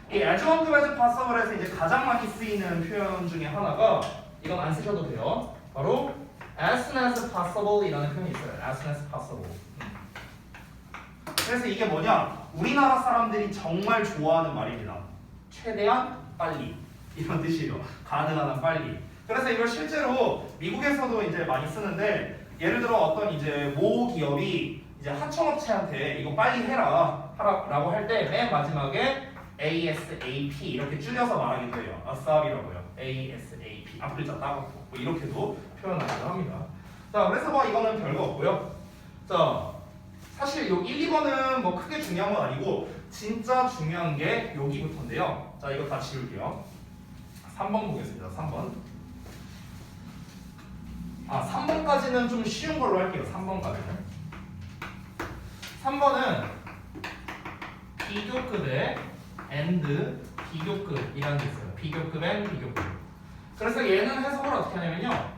이 as 원급 as possible에서 이제 가장 많이 쓰이는 표현 중에 하나가 이건 안 쓰셔도 돼요. 바로 as soon as possible 이라는 표현이 있어요. as soon as possible. 그래서 이게 뭐냐? 우리나라 사람들이 정말 좋아하는 말입니다. 최대한 빨리 이런 뜻이에요. 가능한 한 빨리. 그래서 이걸 실제로 미국에서도 이제 많이 쓰는데 예를 들어 어떤 이제 모 기업이 이제 하청업체한테 이거 빨리 하라고 할 때 맨 마지막에 ASAP 이렇게 줄여서 말하기도 해요. ASAP이라고요. ASAP 앞 글자 따갖고 이렇게도 표현하기도 합니다. 자, 그래서 이거는 별거 없고요. 자, 사실 요 1, 2번은 크게 중요한 건 아니고 진짜 중요한 게 여기부터인데요. 자, 이거 다 지울게요. 3번 보겠습니다. 3번. 3번까지는 좀 쉬운 걸로 할게요. 3번까지는. 3번은 비교급의 and 비교급이라는 게 있어요. 비교급 and 비교급. 그래서 얘는 해석을 어떻게 하냐면요.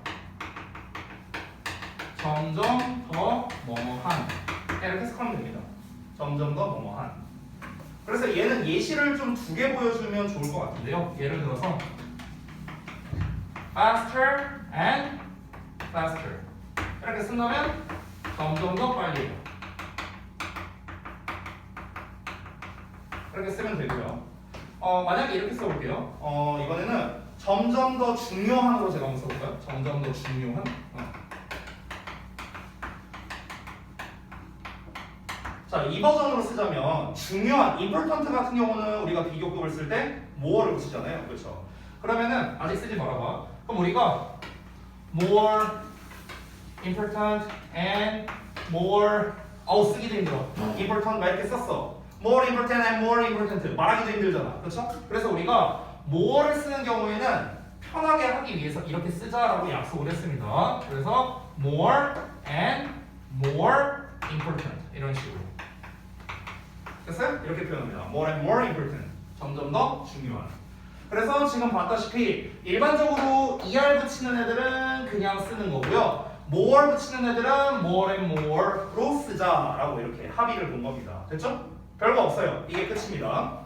점점 더 뭐뭐한 이렇게 해석하면 됩니다. 점점 더 뭐뭐한. 그래서 얘는 예시를 좀 2개 보여주면 좋을 것 같은데요. 예를 들어서 faster and faster 이렇게 쓴다면 점점 더 빨리 이렇게 쓰면 되고요. 만약에 이렇게 써볼게요. 이번에는 점점 더 중요한으로 제가 한번 써볼까요? 점점 더 중요한. 자, 이 버전으로 쓰자면 중요한, important 같은 경우는 우리가 비교급을 쓸 때 more를 붙이잖아요. 그렇죠? 그러면은 아직 쓰지 말아봐. 그럼 우리가 more important and more 쓰기도 힘들어. important 막 이렇게 썼어. more important and more important 말하기도 힘들잖아. 그렇죠? 그래서 우리가 more를 쓰는 경우에는 편하게 하기 위해서 이렇게 쓰자라고 약속을 했습니다. 그래서 more and more important 이런 식으로 됐어요? 이렇게 표현합니다. more and more important 점점 더 중요한. 그래서 지금 봤다시피 일반적으로 ER 붙이는 애들은 그냥 쓰는 거고요. more 붙이는 애들은 more and more로 쓰자라고 이렇게 합의를 본 겁니다. 됐죠? 별거 없어요. 이게 끝입니다.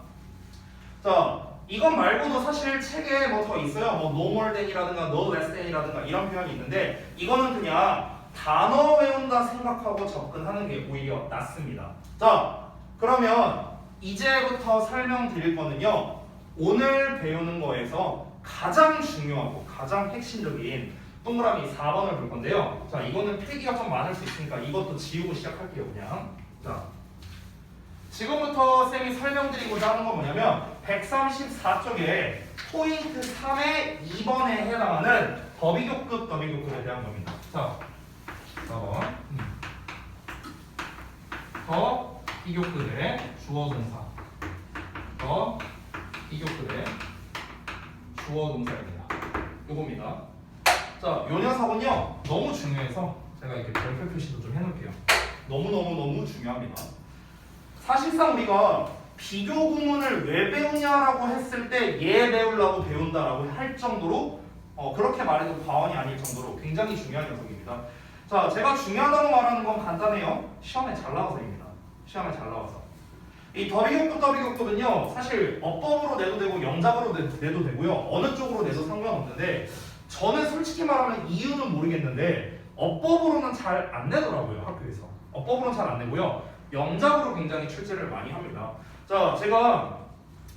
자, 이것 말고도 사실 책에 뭐 더 있어요. 뭐 no more than이라든가 no less than이라든가 이런 표현이 있는데 이거는 그냥 단어 외운다 생각하고 접근하는 게 오히려 낫습니다. 자, 그러면 이제부터 설명드릴 거는요. 오늘 배우는 거에서 가장 중요하고 가장 핵심적인 동그라미 4번을 볼 건데요. 자, 이거는 필기가 좀 많을 수 있으니까 이것도 지우고 시작할게요, 그냥. 자, 지금부터 쌤이 설명드리고자 하는 건 뭐냐면 134쪽에 포인트 3의 2번에 해당하는 더비교급에 대한 겁니다. 자, 4번. 더비교급의 주어동사. 더비교급의 주어동사입니다. 요겁니다. 자, 요 녀석은요 너무 중요해서 제가 이렇게 별표 표시도 좀 해놓을게요. 너무 중요합니다. 사실상 우리가 비교 구문을 왜 배우냐라고 했을 때 얘 배우려고 배운다라고 할 정도로 그렇게 말해도 과언이 아닐 정도로 굉장히 중요한 녀석입니다. 자, 제가 중요하다고 말하는 건 간단해요. 시험에 잘 나와서입니다. 시험에 잘 나와서. 이 더비교급은요 사실 어법으로 내도 되고 영작으로 내도 되고요. 어느 쪽으로 내도 상관없는데 저는 솔직히 말하면 이유는 모르겠는데 어법으로는 잘 안 내더라고요, 학교에서. 어법으로는 잘 안 내고요. 영작으로 굉장히 출제를 많이 합니다. 자, 제가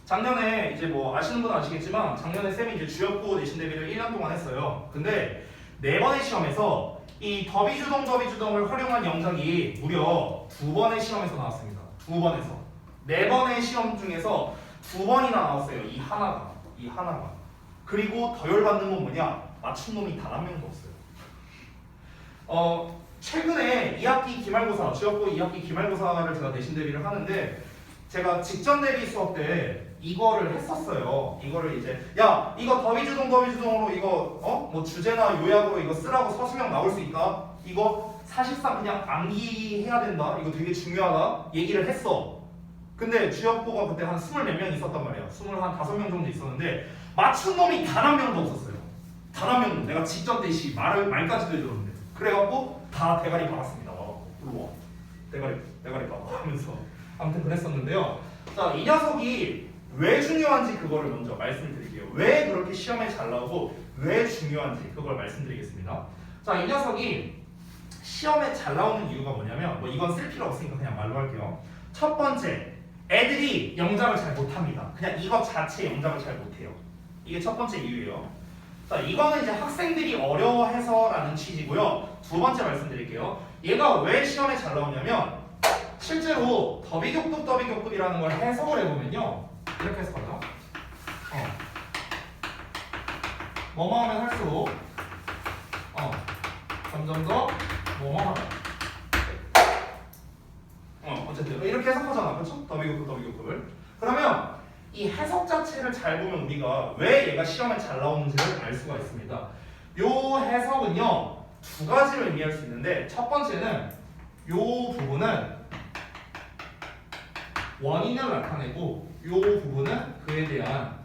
작년에 이제 뭐 아시는 분은 아시겠지만 작년에 쌤이 이제 주역부 내신 대비를 1년 동안 했어요. 근데 4번의 시험에서 이 더비주동을 활용한 영작이 무려 2번의 시험에서 나왔습니다. 2번에서. 4번의 시험 중에서 2번이나 나왔어요. 이 하나가. 그리고 더 열받는 건 뭐냐? 맞춘 놈이 단 한 명도 없어요. 최근에 2학기 기말고사, 주역부 2학기 기말고사를 제가 내신 대비를 하는데 제가 직전 대비 수업 때 이거를 했었어요. 이거를 이제 야 이거 더비주동으로 이거 뭐 주제나 요약으로 이거 쓰라고 서술형 나올 수 있다. 이거 사실상 그냥 암기해야 된다. 이거 되게 중요하다. 얘기를 했어. 근데 주역부가 그때 한 20 몇 명 있었단 말이야. 25명 정도 있었는데 맞춘 놈이 단 한 명도 없었어요. 단 한 명도. 내가 직전 대시 말까지도 해줬는데. 그래갖고 다 대가리 박았습니다. 일로 와. 대가리 박아 하면서 아무튼 그랬었는데요. 자, 이 녀석이 왜 중요한지 그거를 먼저 말씀드릴게요. 왜 그렇게 시험에 잘 나오고 왜 중요한지 그걸 말씀드리겠습니다. 자, 이 녀석이 시험에 잘 나오는 이유가 뭐냐면 뭐 이건 쓸 필요 없으니까 그냥 말로 할게요. 첫 번째, 애들이 영작을 잘 못합니다. 그냥 이것 자체 영작을 잘 못해요. 이게 첫 번째 이유예요. 자, 이거는 이제 학생들이 어려워해서라는 취지고요. 두 번째 말씀드릴게요. 얘가 왜 시험에 잘 나오냐면 실제로 더비교급이라는 걸 해석을 해보면요. 이렇게 해석하죠. 뭐뭐 하면 할수록 점점 더 뭐뭐 하다. 어쨌든 이렇게 해석하잖아. 그렇죠? 더비교급을. 그러면 이 해석 자체를 잘 보면 우리가 왜 얘가 시험에 잘 나오는지를 알 수가 있습니다. 요 해석은요. 두 가지로 의미할 수 있는데 첫 번째는 요 부분은 원인을 나타내고 요 부분은 그에 대한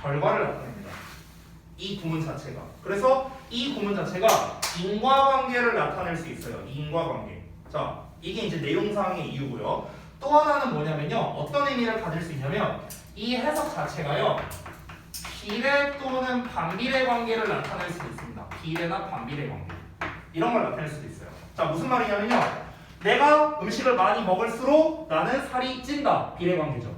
결과를 나타냅니다. 이 구문 자체가. 그래서 이 구문 자체가 인과관계를 나타낼 수 있어요. 인과관계. 자, 이게 이제 내용상의 이유고요. 또 하나는 뭐냐면요. 어떤 의미를 가질 수 있냐면 이 해석 자체가요. 비례 또는 반비례 관계를 나타낼 수 있습니다. 비례나 반비례 관계. 이런 걸 나타낼 수도 있어요. 자, 무슨 말이냐면요. 내가 음식을 많이 먹을수록 나는 살이 찐다. 비례 관계죠.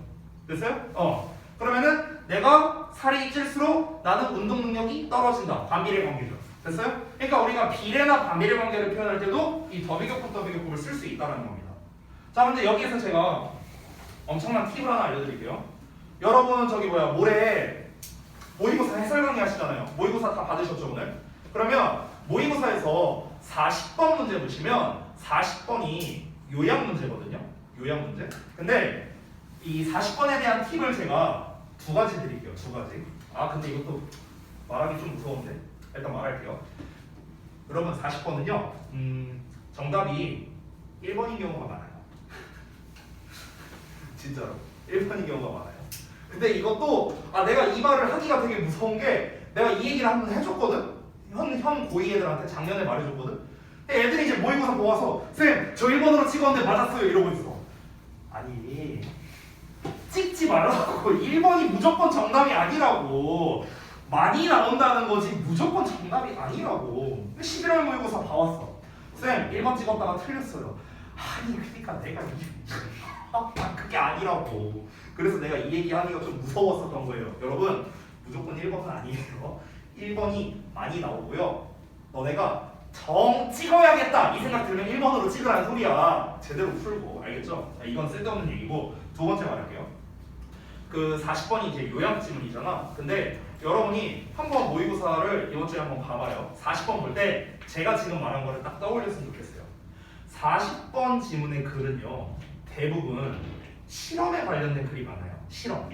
됐어요? 그러면은 내가 살이 찔수록 나는 운동 능력이 떨어진다. 반비례 관계죠. 됐어요? 그러니까 우리가 비례나 반비례 관계를 표현할 때도 이 더비교급을 쓸 수 있다는 겁니다. 자, 근데 여기에서 제가 엄청난 팁을 하나 알려드릴게요. 여러분 모레 모의고사 해설 강의 하시잖아요. 모의고사 다 받으셨죠 오늘? 그러면 모의고사에서 40번 문제 보시면 40번이 요약 문제거든요. 요약 문제. 근데 이 40번에 대한 팁을 제가 두 가지 드릴게요. 두 가지. 근데 이것도 말하기 좀 무서운데 일단 말할게요. 여러분 40번은요 정답이 1번인 경우가 많아요. 진짜로 1번인 경우가 많아요. 근데 이것도 내가 이 말을 하기가 되게 무서운 게 내가 이 얘기를 한번 해줬거든. 현 고2 애들한테 작년에 말해줬거든. 근데 애들이 이제 모의고사 보아서 쌤 저 1번으로 찍었는데 맞았어요 이러고 있어. 아니 찍지 말라고. 1번이 무조건 정답이 아니라고. 많이 나온다는 거지 무조건 정답이 아니라고. 11월 모의고사 봐왔어. 쌤 1번 찍었다가 틀렸어요. 아니 그러니까 내가 그게 아니라고. 그래서 내가 이 얘기하기가 좀 무서웠었던 거예요. 여러분 무조건 1번은 아니에요. 1번이 많이 나오고요. 너네가 정 찍어야겠다 이 생각 들면 1번으로 찍으라는 소리야. 제대로 풀고 알겠죠? 자, 이건 쓸데없는 얘기고 두 번째 말할게요. 그 40번이 이제 요약 지문이잖아. 근데 여러분이 한번 모의고사를 이번 주에 한번 봐봐요. 40번 볼 때 제가 지금 말한 거를 딱 떠올렸으면 좋겠어요. 40번 지문의 글은요 대부분 실험에 관련된 글이 많아요. 실험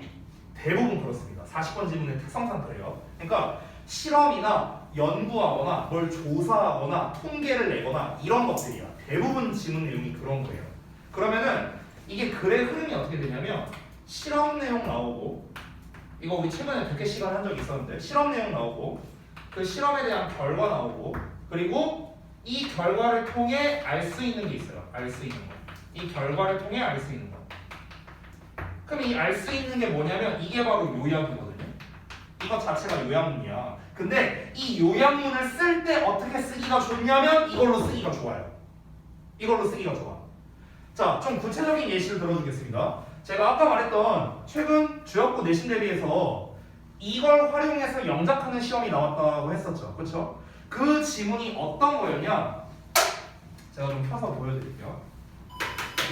대부분 그렇습니다. 40번 지문의 특성상 그래요. 그러니까 실험이나 연구하거나 뭘 조사하거나 통계를 내거나 이런 것들이야. 대부분 지문 내용이 그런 거예요. 그러면은 이게 글의 흐름이 어떻게 되냐면 실험 내용 나오고 이거 우리 최근에 100개 시간 한 적이 있었는데 실험 내용 나오고 그 실험에 대한 결과 나오고 그리고 이 결과를 통해 알 수 있는 게 있어요. 알 수 있는 거. 이 결과를 통해 알 수 있는 거. 그럼 이 알 수 있는 게 뭐냐면 이게 바로 요약이거든요. 이거 자체가 요약문이야. 근데 이 요약문을 쓸 때 어떻게 쓰기가 좋냐면 이걸로 쓰기가 좋아요. 이걸로 쓰기가 좋아. 자, 좀 구체적인 예시를 들어주겠습니다. 제가 아까 말했던 최근 주역고 내신 대비해서 이걸 활용해서 영작하는 시험이 나왔다고 했었죠. 그렇죠? 그 지문이 어떤 거였냐? 제가 좀 펴서 보여드릴게요.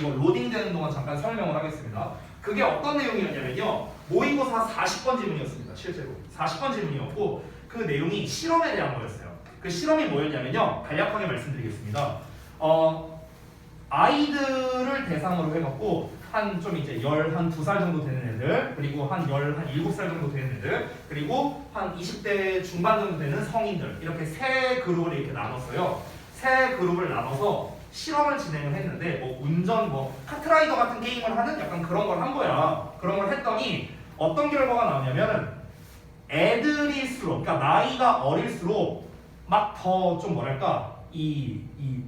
이거 로딩되는 동안 잠깐 설명을 하겠습니다. 그게 어떤 내용이었냐면요. 모의고사 40번 지문이었습니다. 실제로 40번 지문이었고 그 내용이 실험에 대한 거였어요. 그 실험이 뭐였냐면요. 간략하게 말씀드리겠습니다. 아이들을 대상으로 해갖고 한 좀 이제 12살 정도 되는 애들, 그리고 한 7살 정도 되는 애들, 그리고 한 20대 중반 정도 되는 성인들 이렇게 세 그룹을 이렇게 나눴어요. 세 그룹을 나눠서 실험을 진행을 했는데 운전 카트라이더 같은 게임을 하는 약간 그런 걸 한 거야. 그런 걸 했더니 어떤 결과가 나오냐면은 애들일수록 그러니까 나이가 어릴수록 막 더 좀 뭐랄까 이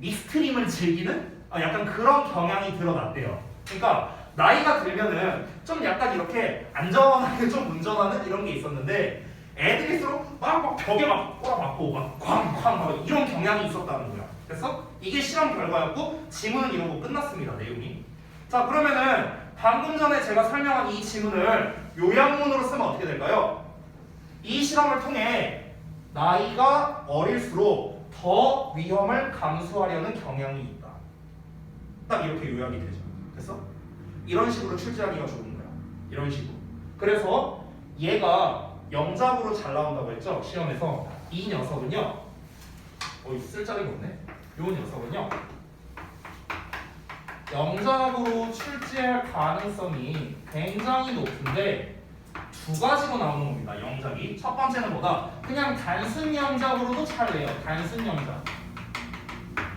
익스트림을 즐기는 약간 그런 경향이 드러났대요. 그러니까 나이가 들면은 좀 약간 이렇게 안전하게 좀 운전하는 이런 게 있었는데 애들일수록 막 벽에 막 꼬라박고 막 쾅쾅 이런 경향이 있었다는 거야. 그래서 이게 실험 결과였고 지문은 이러고 끝났습니다. 내용이. 자, 그러면은 방금 전에 제가 설명한 이 지문을 요약문으로 쓰면 어떻게 될까요? 이 실험을 통해 나이가 어릴수록 더 위험을 감수하려는 경향이 있다. 딱 이렇게 요약이 되죠. 됐어? 이런 식으로 출제하기가 좋은 거야. 이런 식으로. 그래서 얘가 영작으로 잘 나온다고 했죠? 시험에서. 이 녀석은요. 쓸 자리가 없네. 요 녀석은요. 영작으로 출제할 가능성이 굉장히 높은데 두 가지로 나오는 겁니다. 영작이. 첫 번째는 뭐다? 그냥 단순 영작으로도 잘 내요. 단순 영작.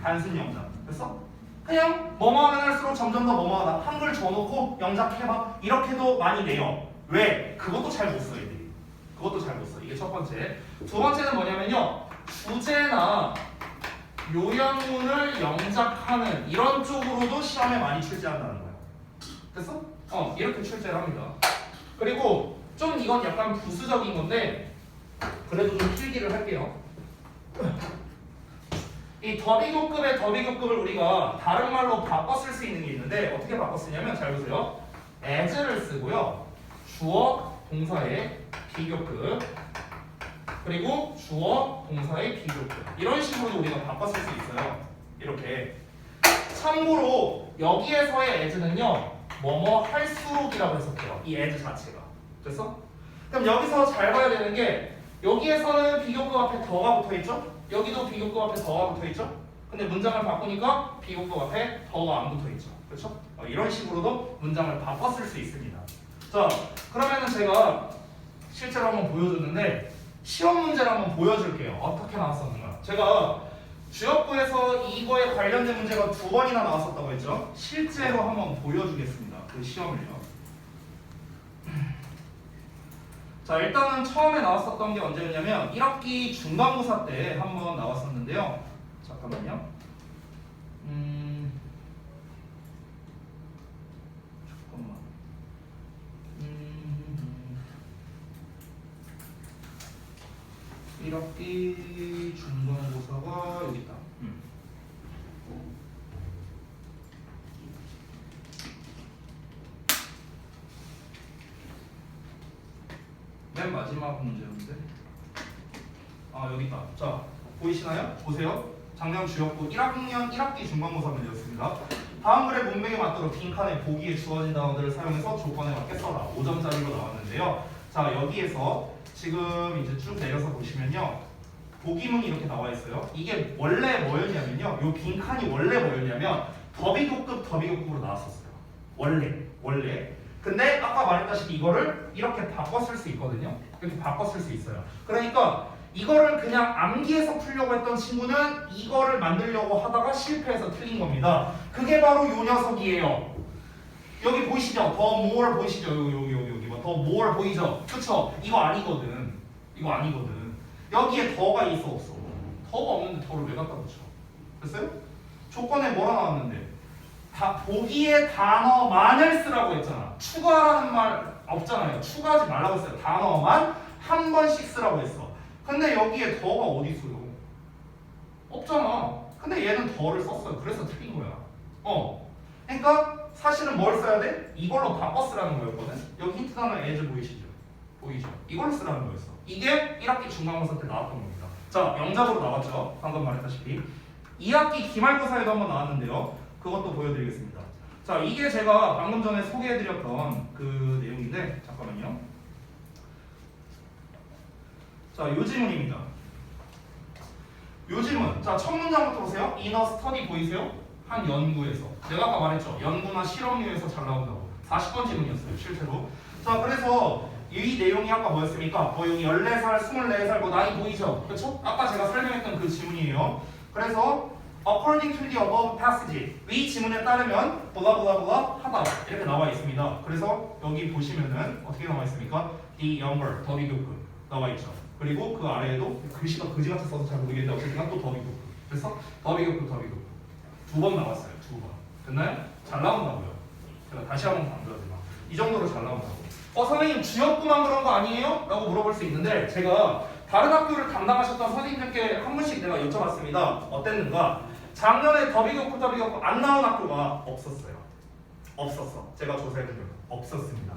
단순 영작. 됐어? 그냥 뭐뭐 하면 할수록 점점 더 뭐뭐 하다. 한글 줘놓고 영작 해봐. 이렇게도 많이 내요. 왜? 그것도 잘 못 써, 애들이. 그것도 잘 못 써. 이게 첫 번째. 두 번째는 뭐냐면요. 주제나 요약문을 영작하는 이런 쪽으로도 시험에 많이 출제한다는 거예요. 됐어? 이렇게 출제를 합니다. 그리고 좀 이건 약간 부수적인 건데 그래도 좀 필기를 할게요. 이 더비교급의 더비교급을 우리가 다른 말로 바꿔 쓸 수 있는 게 있는데 어떻게 바꿔 쓰냐면 잘 보세요. as를 쓰고요. 주어 동사의 비교급 그리고 주어 동사의 비교급 이런 식으로도 우리가 바꿔 쓸 수 있어요. 이렇게. 참고로 여기에서의 as는요. 뭐뭐 할수록이라고 해석해요. 이 as 자체가. 됐어? 그럼 여기서 잘 봐야 되는 게 여기에서는 비교급 앞에 더가 붙어있죠? 여기도 비교급 앞에 더가 붙어있죠? 근데 문장을 바꾸니까 비교급 앞에 더가 안 붙어있죠. 그렇죠? 이런 식으로도 문장을 바꿔 쓸 수 있습니다. 자, 그러면은 제가 실제로 한번 보여줬는데 시험 문제를 한번 보여줄게요. 어떻게 나왔었는가. 제가 주역부에서 이거에 관련된 문제가 2번이나 나왔었다고 했죠. 실제로 한번 보여주겠습니다. 그 시험을요. 자, 일단은 처음에 나왔었던 게 언제였냐면 1학기 중간고사 때 한번 나왔었는데요. 잠깐만요. 잠깐만. 1학기 중간고사가 여기 있다. 맨 마지막 문제였는데 여기 있다. 자, 보이시나요? 보세요. 작년 주역부 1학년 1학기 중간고사 문제였습니다. 다음 글의 문맥에 맞도록 빈칸에 보기에 주어진 단어들을 사용해서 조건에 맞게 써라. 5점짜리로 나왔는데요. 자, 여기에서 지금 이제 쭉 내려서 보시면요. 보기문이 이렇게 나와 있어요. 이게 원래 뭐였냐면요. 요 빈칸이 원래 뭐였냐면 더비교급으로 나왔었어요. 원래. 근데 아까 말했다시피 이거를 이렇게 바꿔 쓸 수 있거든요. 이렇게 바꿔 쓸 수 있어요. 그러니까 이거를 그냥 암기해서 풀려고 했던 친구는 이거를 만들려고 하다가 실패해서 틀린 겁니다. 그게 바로 요 녀석이에요. 여기 보이시죠? 더 more 보이시죠? 여기 더 more 보이죠? 그쵸? 이거 아니거든. 여기에 더가 있어 없어? 더가 없는데 더를 왜 갖다 붙여? 됐어요? 조건에 뭐라 나왔는데? 보기에 단어만을 쓰라고 했잖아. 추가라는 말 없잖아요. 추가하지 말라고 했어요. 단어만 한 번씩 쓰라고 했어. 근데 여기에 더가 어디 있어요? 없잖아. 근데 얘는 더를 썼어요. 그래서 틀린 거야. 그러니까 사실은 뭘 써야 돼? 이걸로 바꿔 쓰라는 거였거든. 여기 힌트 단어 as 보이죠? 이걸로 쓰라는 거였어. 이게 1학기 중간고사 때 나왔던 겁니다. 자, 영작으로 나왔죠. 방금 말했다시피 2학기 기말고사에도 한번 나왔는데요. 그것도 보여드리겠습니다. 자, 이게 제가 방금 전에 소개해드렸던 그 내용인데 잠깐만요. 자, 요 질문입니다. 요 질문. 자, 첫 문장부터 보세요. 이너 스터디 보이세요? 한 연구에서. 내가 아까 말했죠. 연구나 실험류에서 잘 나온다고. 40번 질문이었어요. 실제로. 자, 그래서 이 내용이 아까 뭐였습니까? 여기 14살, 24살 뭐 나이 보이죠? 그렇죠? 아까 제가 설명했던 그 질문이에요. 그래서 according to the above passage 이 지문에 따르면 블라블라블라 하다 이렇게 나와 있습니다. 그래서 여기 보시면은 어떻게 나와 있습니까? the younger 더비교급 나와 있죠. 그리고 그 아래에도 글씨가 그지같이 써서 잘 모르겠는데 어쨌든 또 더비교급. 그래서 더비교급 2번 나왔어요. 2번. 됐나요? 잘 나온다고요. 제가 다시 한번 강조하지만 이 정도로 잘 나온다고. 선생님 주역부만 그런 거 아니에요? 라고 물어볼 수 있는데 제가 다른 학교를 담당하셨던 선생님들께 한 분씩 내가 여쭤봤습니다. 어땠는가? 작년에 더비교급 안 나온 학교가 없었어요. 제가 조사해본 결과 없었습니다.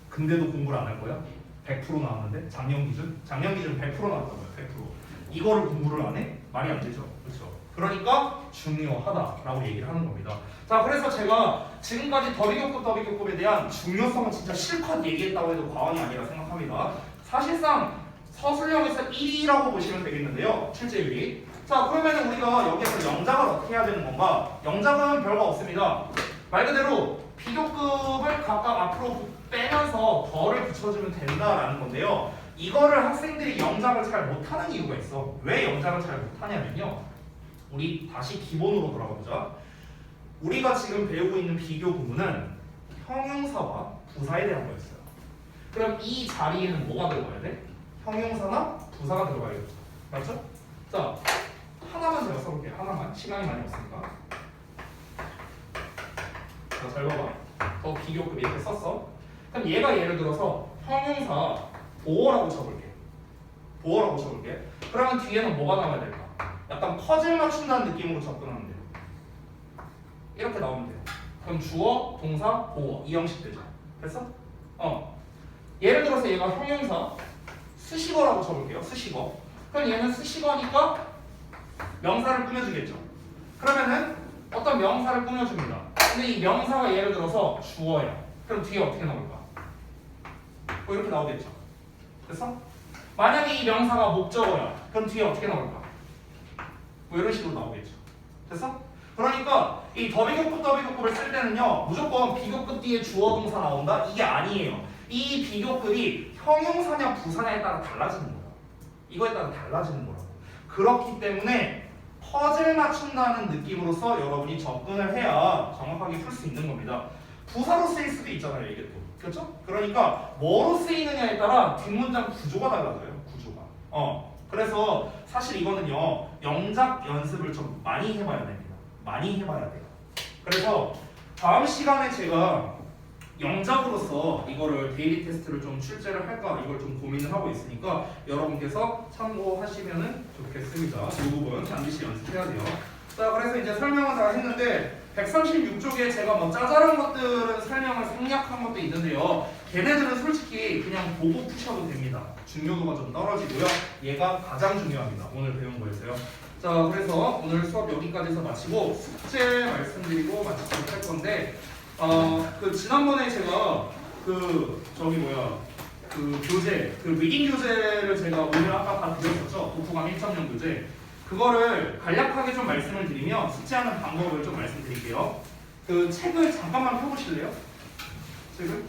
근데도 공부를 안 할 거야? 100% 나왔는데 작년 기준 100% 나왔다고요. 100%. 이거를 공부를 안 해? 말이 안 되죠. 그렇죠? 그러니까 중요하다라고 얘기를 하는 겁니다. 자, 그래서 제가 지금까지 더비교급에 대한 중요성은 진짜 실컷 얘기했다고 해도 과언이 아니라 생각합니다. 사실상 서술형에서 1위라고 보시면 되겠는데요. 출제율이. 자, 그러면 우리가 여기에서 영작을 어떻게 해야 되는 건가? 영작은 별거 없습니다. 말 그대로 비교급을 각각 앞으로 빼면서 덜을 붙여주면 된다라는 건데요. 이거를 학생들이 영작을 잘 못하는 이유가 있어. 왜 영작을 잘 못하냐면요. 우리 다시 기본으로 돌아가보자. 우리가 지금 배우고 있는 비교 구문은 형용사와 부사에 대한 거였어요. 그럼 이 자리에는 뭐가 들어가야 돼? 형용사나 부사가 들어가야겠죠. 맞죠? 자, 하나만 제가 써볼게요. 하나만. 시간이 많이 없으니까. 자, 잘 봐봐. 더 비교급 이렇게 썼어. 그럼 얘가 예를 들어서 형용사 보어라고 쳐볼게. 그러면 뒤에는 뭐가 나와야 될까? 약간 퍼즐 맞춘다는 느낌으로 접근하면 돼요. 이렇게 나오면 돼요. 그럼 주어, 동사, 보어 이 형식 되죠. 됐어? 예를 들어서 얘가 형용사 수식어라고 쳐볼게요. 수식어. 그럼 얘는 수식어니까 명사를 꾸며주겠죠. 그러면은 어떤 명사를 꾸며줍니다. 근데 이 명사가 예를 들어서 주어야. 그럼 뒤에 어떻게 나올까? 뭐 이렇게 나오겠죠. 됐어? 만약에 이 명사가 목적어야. 그럼 뒤에 어떻게 나올까? 뭐 이런 식으로 나오겠죠. 됐어? 그러니까 이 더비교급을 쓸 때는요 무조건 비교급 뒤에 주어 동사 나온다? 이게 아니에요. 이 비교급이 형용사냐 부사냐에 따라 달라지는 거예요. 이거에 따라 달라지는 거라고. 그렇기 때문에 퍼즐 맞춘다는 느낌으로서 여러분이 접근을 해야 정확하게 풀 수 있는 겁니다. 부사로 쓰일 수도 있잖아요, 이게 또. 그렇죠? 그러니까 뭐로 쓰이느냐에 따라 뒷문장 구조가 달라져요, 구조가. 그래서 사실 이거는요, 영작 연습을 좀 많이 해봐야 됩니다. 많이 해봐야 돼요. 그래서 다음 시간에 제가 영작으로서 이거를 데일리 테스트를 좀 출제를 할까 이걸 좀 고민을 하고 있으니까 여러분께서 참고하시면 좋겠습니다. 이 부분 반드시 연습해야 돼요. 자, 그래서 이제 설명은 다 했는데 136쪽에 제가 뭐 짜잘한 것들은 설명을 생략한 것도 있는데요. 걔네들은 솔직히 그냥 보고 푸셔도 됩니다. 중요도가 좀 떨어지고요. 얘가 가장 중요합니다. 오늘 배운 거에서요. 자, 그래서 오늘 수업 여기까지 해서 마치고 숙제 말씀드리고 마치도록 할 건데 지난번에 제가 그 교재, 그 리딩 교재를 제가 오늘 아까 다 드렸었죠. 독후감 1.0 교재. 그거를 간략하게 좀 말씀을 드리면 숙제하는 방법을 좀 말씀드릴게요. 그 책을 잠깐만 펴보실래요? 책을?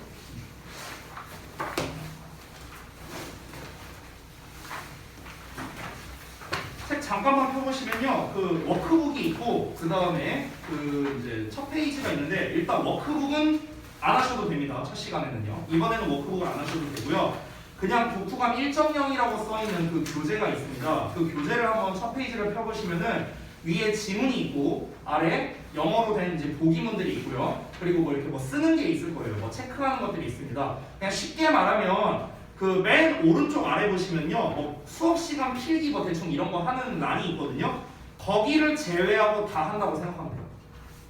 책 잠깐만 펴보시면요, 그 워크북이 있고 그 다음에 그 이제 첫 페이지가 있는데 일단 워크북은 안 하셔도 됩니다. 첫 시간에는요. 이번에는 워크북을 안 하셔도 되고요. 그냥 독후감 1.0이라고 써있는 그 교재가 있습니다. 그 교재를 한번 첫 페이지를 펴보시면은 위에 지문이 있고 아래 영어로 된 이제 보기문들이 있고요. 그리고 뭐 이렇게 뭐 쓰는 게 있을 거예요. 뭐 체크하는 것들이 있습니다. 그냥 쉽게 말하면 그 맨 오른쪽 아래 보시면요, 뭐 수업 시간 필기 뭐 대충 이런 거 하는 란이 있거든요. 거기를 제외하고 다 한다고 생각하면 돼요.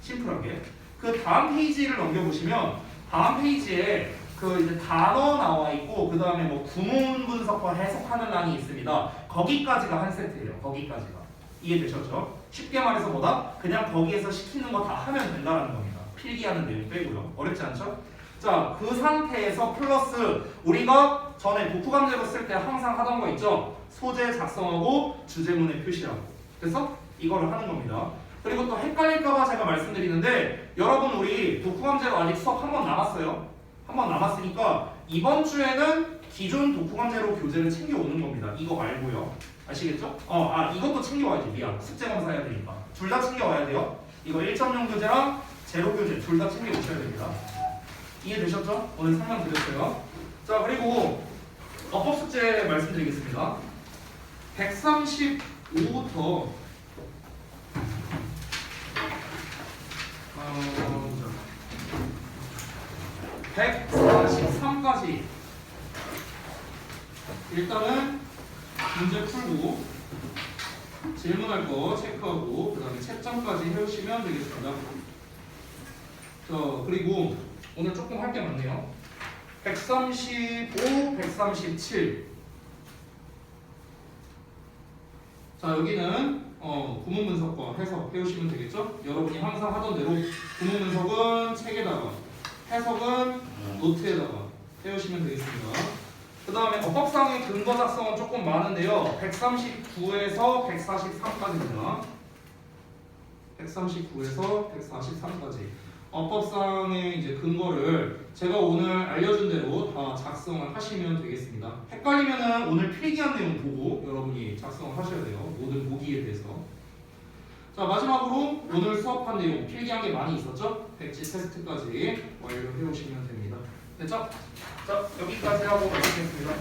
심플하게. 그 다음 페이지를 넘겨보시면 다음 페이지에 그 이제 단어 나와 있고 그 다음에 뭐 구문 분석과 해석하는 란이 있습니다. 거기까지가 한 세트예요. 거기까지가. 이해되셨죠? 쉽게 말해서 뭐다? 그냥 거기에서 시키는 거 다 하면 된다는 겁니다. 필기하는 내용 빼고요. 어렵지 않죠? 자, 그 상태에서 플러스 우리가 전에 독후감제로 쓸 때 항상 하던 거 있죠? 소재 작성하고 주제문에 표시하고. 그래서 이거를 하는 겁니다. 그리고 또 헷갈릴까봐 제가 말씀드리는데 여러분 우리 독후감제로 아직 수업 한 번 남았어요. 한 번 남았으니까 이번 주에는 기존 독후감제로 교재를 챙겨오는 겁니다. 이거 말고요. 아시겠죠? 이것도 챙겨와야지. 미안. 숙제 검사해야 되니까. 둘 다 챙겨와야 돼요. 이거 1.0 교재랑 제로 교재 둘 다 챙겨오셔야 됩니다. 이해되셨죠? 오늘 설명드렸어요. 자, 그리고 어법 숙제 말씀드리겠습니다. 135부터 143까지 일단은 문제 풀고 질문할 거 체크하고 그 다음에 채점까지 해오시면 되겠습니다. 자, 그리고 오늘 조금 할 게 많네요. 135, 137. 자, 여기는 구문 분석과 해석 해오시면 되겠죠? 여러분이 항상 하던 대로 구문 분석은 책에다가, 해석은 노트에다가 해오시면 되겠습니다. 그 다음에 어법상의 근거 작성은 조금 많은데요. 139에서 143까지입니다. 139에서 143까지. 어법상의 이제 근거를 제가 오늘 알려준 대로 다 작성을 하시면 되겠습니다. 헷갈리면은 오늘 필기한 내용 보고 여러분이 작성을 하셔야 돼요. 모든 보기에 대해서. 자, 마지막으로 오늘 수업한 내용 필기한 게 많이 있었죠? 백지 테스트까지 완료해 오시면 됩니다. 됐죠? 자, 여기까지 하고 마치겠습니다.